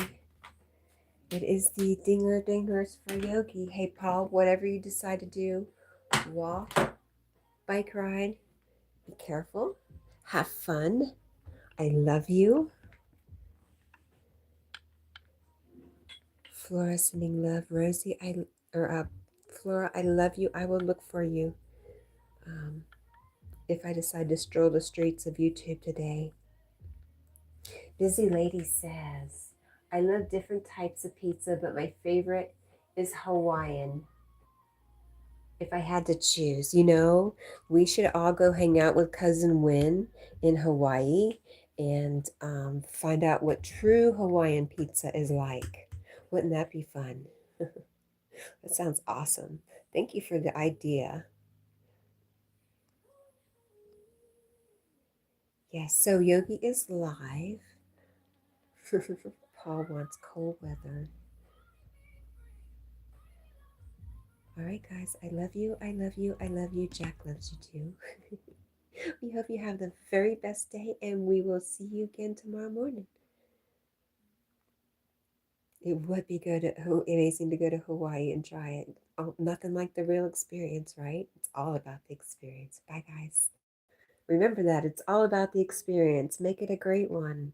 S1: It is the dinger dingers for yogi. Hey, Paul, whatever you decide to do, walk, bike ride, be careful, have fun. I love you. Flora sending love. Rosie, or Flora, I love you. I will look for you. Um, if I decide to stroll the streets of YouTube today. Busy Lady says, I love different types of pizza, but my favorite is Hawaiian. If I had to choose, we should all go hang out with Cousin Win in Hawaii and find out what true Hawaiian pizza is like. Wouldn't that be fun? That sounds awesome. Thank you for the idea. Yes, so Yogi is live. Paul wants cold weather. All right, guys, I love you. I love you. I love you. Jack loves you too. We hope you have the very best day, and we will see you again tomorrow morning. It would be amazing to go to Hawaii and try it. Oh, nothing like the real experience, right? It's all about the experience. Bye, guys. Remember that it's all about the experience. Make it a great one.